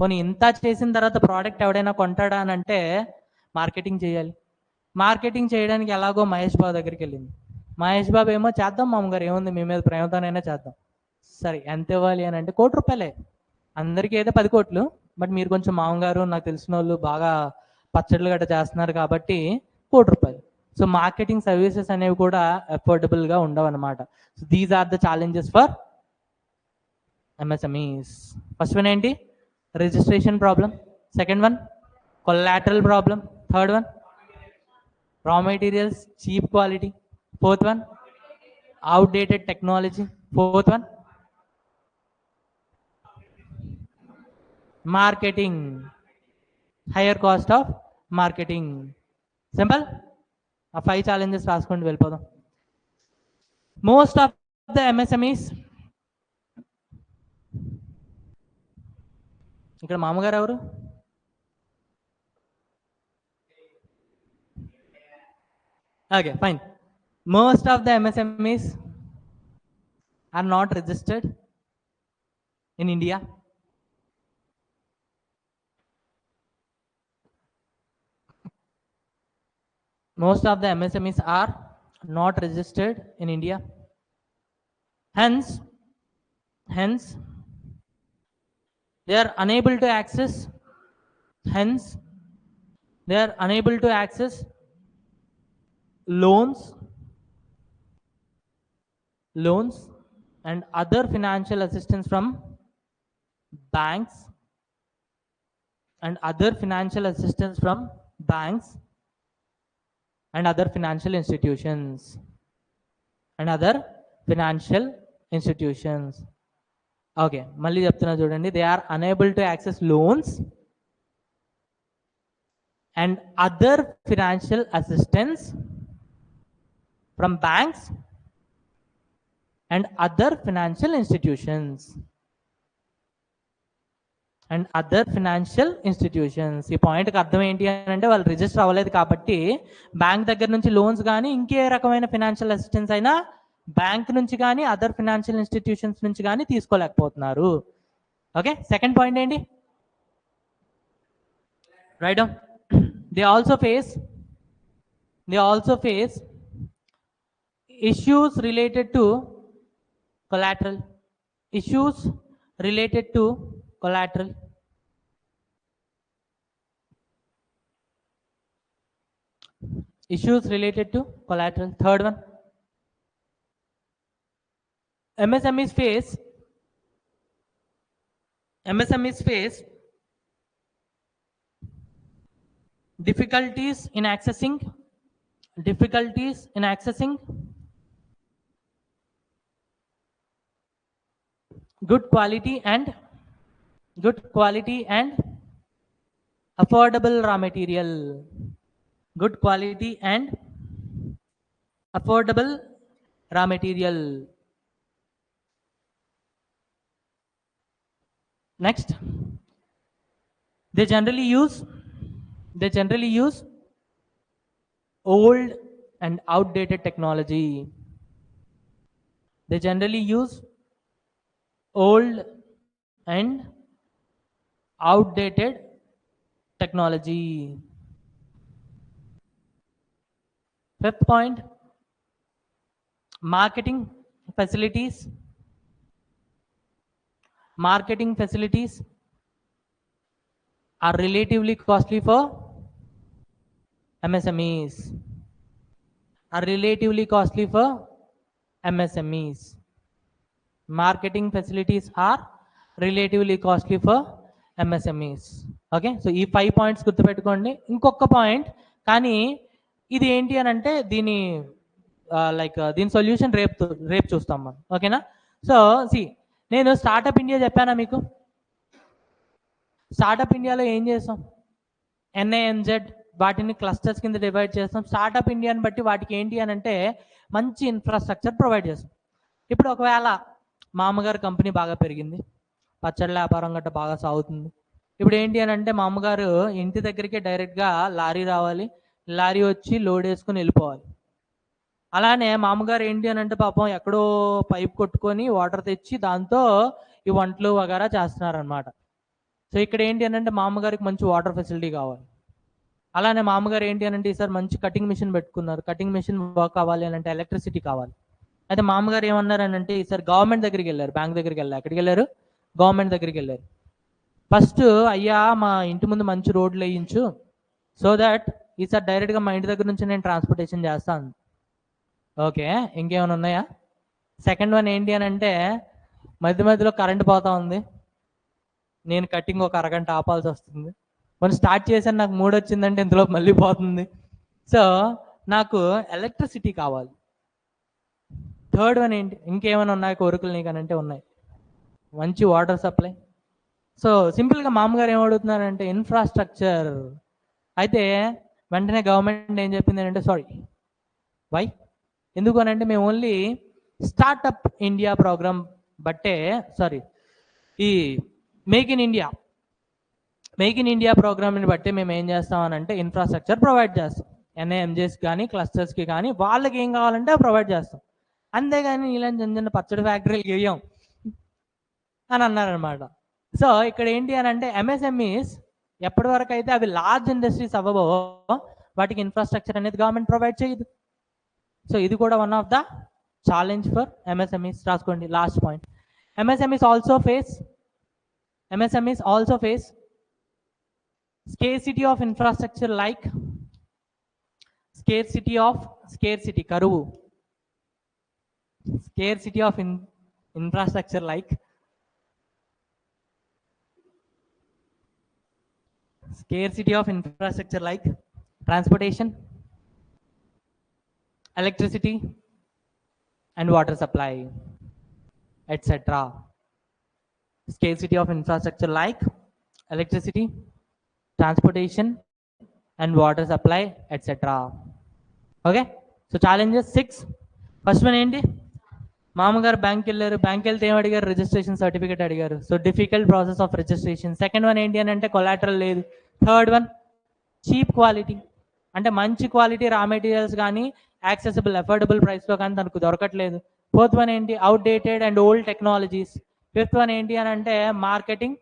పోనీ ఇంత చేసిన తర్వాత ప్రోడక్ట్ ఎవడైనా కొంటాడా అని అంటే మార్కెటింగ్ చేయాలి. మార్కెటింగ్ చేయడానికి ఎలాగో మహేష్ బాబు దగ్గరికి వెళ్ళింది. మహేష్ బాబు ఏమో చేద్దాం మామగారు, ఏముంది మీ మీద ప్రేమతోనైనా చేద్దాం. సరే ఎంత ఇవ్వాలి అని అంటే ₹1,00,00,000. అందరికీ అయితే 10 కోట్లు, బట్ మీరు కొంచెం మామగారు నాకు తెలిసిన వాళ్ళు బాగా పచ్చళ్ళు గట్రా చేస్తున్నారు కాబట్టి ₹1,00,00,000. సో మార్కెటింగ్ సర్వీసెస్ అనేవి కూడా అఫోర్డబుల్గా ఉండవు అనమాట. So these are the challenges for MSMEs. First one ఏంటి, registration problem. Second one collateral problem. Third one raw materials cheap quality. Fourth one outdated technology. Fourth one marketing, higher cost of marketing. Simple. ఆ 5 challenges రాసుకొని వెళ్ళిపోదాం. Most of the MSMEs, ఇక్కడ మామగారు ఎవరు? Okay, fine. Most of the MSMEs are not registered in India. Most of the MSMEs are not registered in India. Hence, they are unable to access. Hence, they are unable to access loans and other financial assistance from banks and other financial assistance from banks and other financial institutions and other financial institutions. Okay, మళ్ళీ చెప్తున్నా చూడండి. They are unable to access loans and other financial assistance from banks and other financial institutions and other financial institutions. ఈ పాయింట్కి అర్థం ఏంటి అని అంటే వాళ్ళు రిజిస్టర్ అవ్వలేదు కాబట్టి బ్యాంక్ దగ్గర నుంచి లోన్స్ కానీ ఇంకే రకమైన ఫినాన్షియల్ అసిస్టెన్స్ అయినా బ్యాంక్ నుంచి కానీ అదర్ ఫినాన్షియల్ ఇన్స్టిట్యూషన్స్ నుంచి కానీ తీసుకోలేకపోతున్నారు. ఓకే, సెకండ్ పాయింట్ ఏంటి, right down. they also face issues related to collateral. Issues related to collateral. Issues related to collateral. Third one, MSMEs face difficulties in accessing good quality and affordable raw material. Good quality and affordable raw material. Next, they generally use old and outdated technology. They generally use old and outdated technology. Fifth point, marketing facilities are relatively costly for MSMEs. Marketing facilities are relatively costly for MSMEs. Okay, so ఈ 5 points గుర్తుపెట్టుకోండి. ఇంకొక point, కానీ ఇది ఏంటి అని అంటే దీని దీని సొల్యూషన్ రేపు చూస్తాం మనం. ఓకేనా? సో నేను స్టార్టప్ ఇండియా చెప్పానా మీకు? స్టార్టప్ ఇండియాలో ఏం చేస్తాం? ఎన్ఐఎంజెడ్ వాటిని క్లస్టర్స్ కింద డివైడ్ చేస్తాం. స్టార్టప్ ఇండియాని బట్టి వాటికి ఏంటి అని అంటే మంచి ఇన్ఫ్రాస్ట్రక్చర్ ప్రొవైడ్ చేస్తాం. ఇప్పుడు ఒకవేళ మా అమ్మగారు కంపెనీ బాగా పెరిగింది, పచ్చళ్ళ వ్యాపారం గట్ట బాగా సాగుతుంది. ఇప్పుడు ఏంటి అని అంటే మా అమ్మగారు ఇంటి దగ్గరికి డైరెక్ట్గా లారీ రావాలి, లారీ వచ్చి లోడ్ వేసుకుని వెళ్ళిపోవాలి. అలానే మా అమ్మగారు ఏంటి అని అంటే పాపం ఎక్కడో పైప్ కొట్టుకొని వాటర్ తెచ్చి దాంతో ఈ వంటలు వగేరా చేస్తున్నారనమాట. సో ఇక్కడ ఏంటి అని అంటే మా అమ్మగారికి మంచి వాటర్ ఫెసిలిటీ కావాలి. అలానే మా అమ్మగారు ఏంటి అని అంటే ఈసారి మంచి కటింగ్ మిషన్ పెట్టుకున్నారు. కటింగ్ మిషన్ వర్క్ కావాలి అని అంటే ఎలక్ట్రిసిటీ కావాలి. అయితే మా అమ్మగారు ఏమన్నారు అని అంటే ఈసారి గవర్నమెంట్ దగ్గరికి వెళ్ళారు, బ్యాంక్ దగ్గరికి వెళ్ళారు. ఎక్కడికి వెళ్ళారు? గవర్నమెంట్ దగ్గరికి వెళ్ళారు. ఫస్ట్ అయ్యా మా ఇంటి ముందు మంచి రోడ్లు వేయించు, సో దాట్ ఈసారి డైరెక్ట్గా మా ఇంటి దగ్గర నుంచి నేను ట్రాన్స్పోర్టేషన్ చేస్తాను. ఓకే, ఇంకేమైనా ఉన్నాయా? సెకండ్ వన్ ఏంటి అని అంటే మధ్య మధ్యలో కరెంట్ పోతా ఉంది, నేను కటింగ్ ఒక అరగంట ఆపాల్సి వస్తుంది. మనం స్టార్ట్ చేశాను, నాకు మూడు వచ్చిందంటే ఇంతలో మళ్ళీ పోతుంది. సో నాకు ఎలక్ట్రిసిటీ కావాలి. థర్డ్ వన్ ఏంటి, ఇంకేమైనా ఉన్నాయి కోరికలు నీకనంటే ఉన్నాయి, మంచి వాటర్ సప్లై. సో సింపుల్గా మామగారు ఏమడుగుతున్నారంటే ఇన్ఫ్రాస్ట్రక్చర్. అయితే వెంటనే గవర్నమెంట్ ఏం చెప్పింది అంటే సారీ వై, ఎందుకు అని అంటే మేము ఓన్లీ స్టార్టప్ ఇండియా ప్రోగ్రామ్ బట్టే ఈ మేక్ ఇన్ ఇండియా ప్రోగ్రామ్ని బట్టి మేము ఏం చేస్తామని అంటే ఇన్ఫ్రాస్ట్రక్చర్ ప్రొవైడ్ చేస్తాం. ఎన్ఐఎంజెస్ కానీ క్లస్టర్స్కి కానీ వాళ్ళకి ఏం కావాలంటే ప్రొవైడ్ చేస్తాం. అంతేగాని ఇలాంటి చిన్న చిన్న పచ్చడి ఫ్యాక్టరీలు వేయం అని అన్నారనమాట. సో ఇక్కడ ఏంటి అని అంటే ఎంఎస్ఎంఈస్ ఎప్పటి వరకు అయితే అవి లార్జ్ ఇండస్ట్రీస్ అవ్వవో వాటికి ఇన్ఫ్రాస్ట్రక్చర్ అనేది గవర్నమెంట్ ప్రొవైడ్ చేయదు. సో ఇది కూడా one of the challenge for MSMEs. రాసుకోండి last point. MSMEs also face scarcity of infrastructure like కరువు. Scarcity of infrastructure like transportation, electricity and water supply, etc. Scarcity of infrastructure like electricity, transportation and water supply, etc. Okay, so challenges 6. First one ఏంటి, మామగారు bank వెళ్ళారు, bank వెళ్తే ఏం అడిగారు? Registration certificate అడిగారు. So difficult process of registration. Second one ఏంటి అని అంటే కొలాటరల్ లేదు. థర్డ్ వన్ చీప్ క్వాలిటీ, అంటే మంచి క్వాలిటీ రా మెటీరియల్స్ కానీ యాక్సెసిబుల్ అఫోర్డబుల్ ప్రైస్లో కానీ తనకు దొరకట్లేదు. ఫోర్త్ వన్ ఏంటి, outdated and old technologies. Fifth one ఏంటి అని అంటే marketing,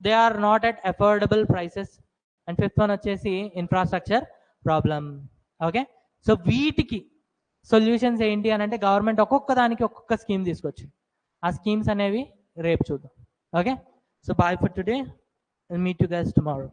they are not at affordable prices. And fifth one వచ్చేసి ఇన్ఫ్రాస్ట్రక్చర్ ప్రాబ్లం. ఓకే, సో వీటికి సొల్యూషన్స్ ఏంటి అని అంటే గవర్నమెంట్ ఒక్కొక్క దానికి ఒక్కొక్క స్కీమ్ తీసుకొచ్చి ఆ స్కీమ్స్ అనేవి రేపు చూద్దాం. Okay, so bye for today, meet you guys tomorrow.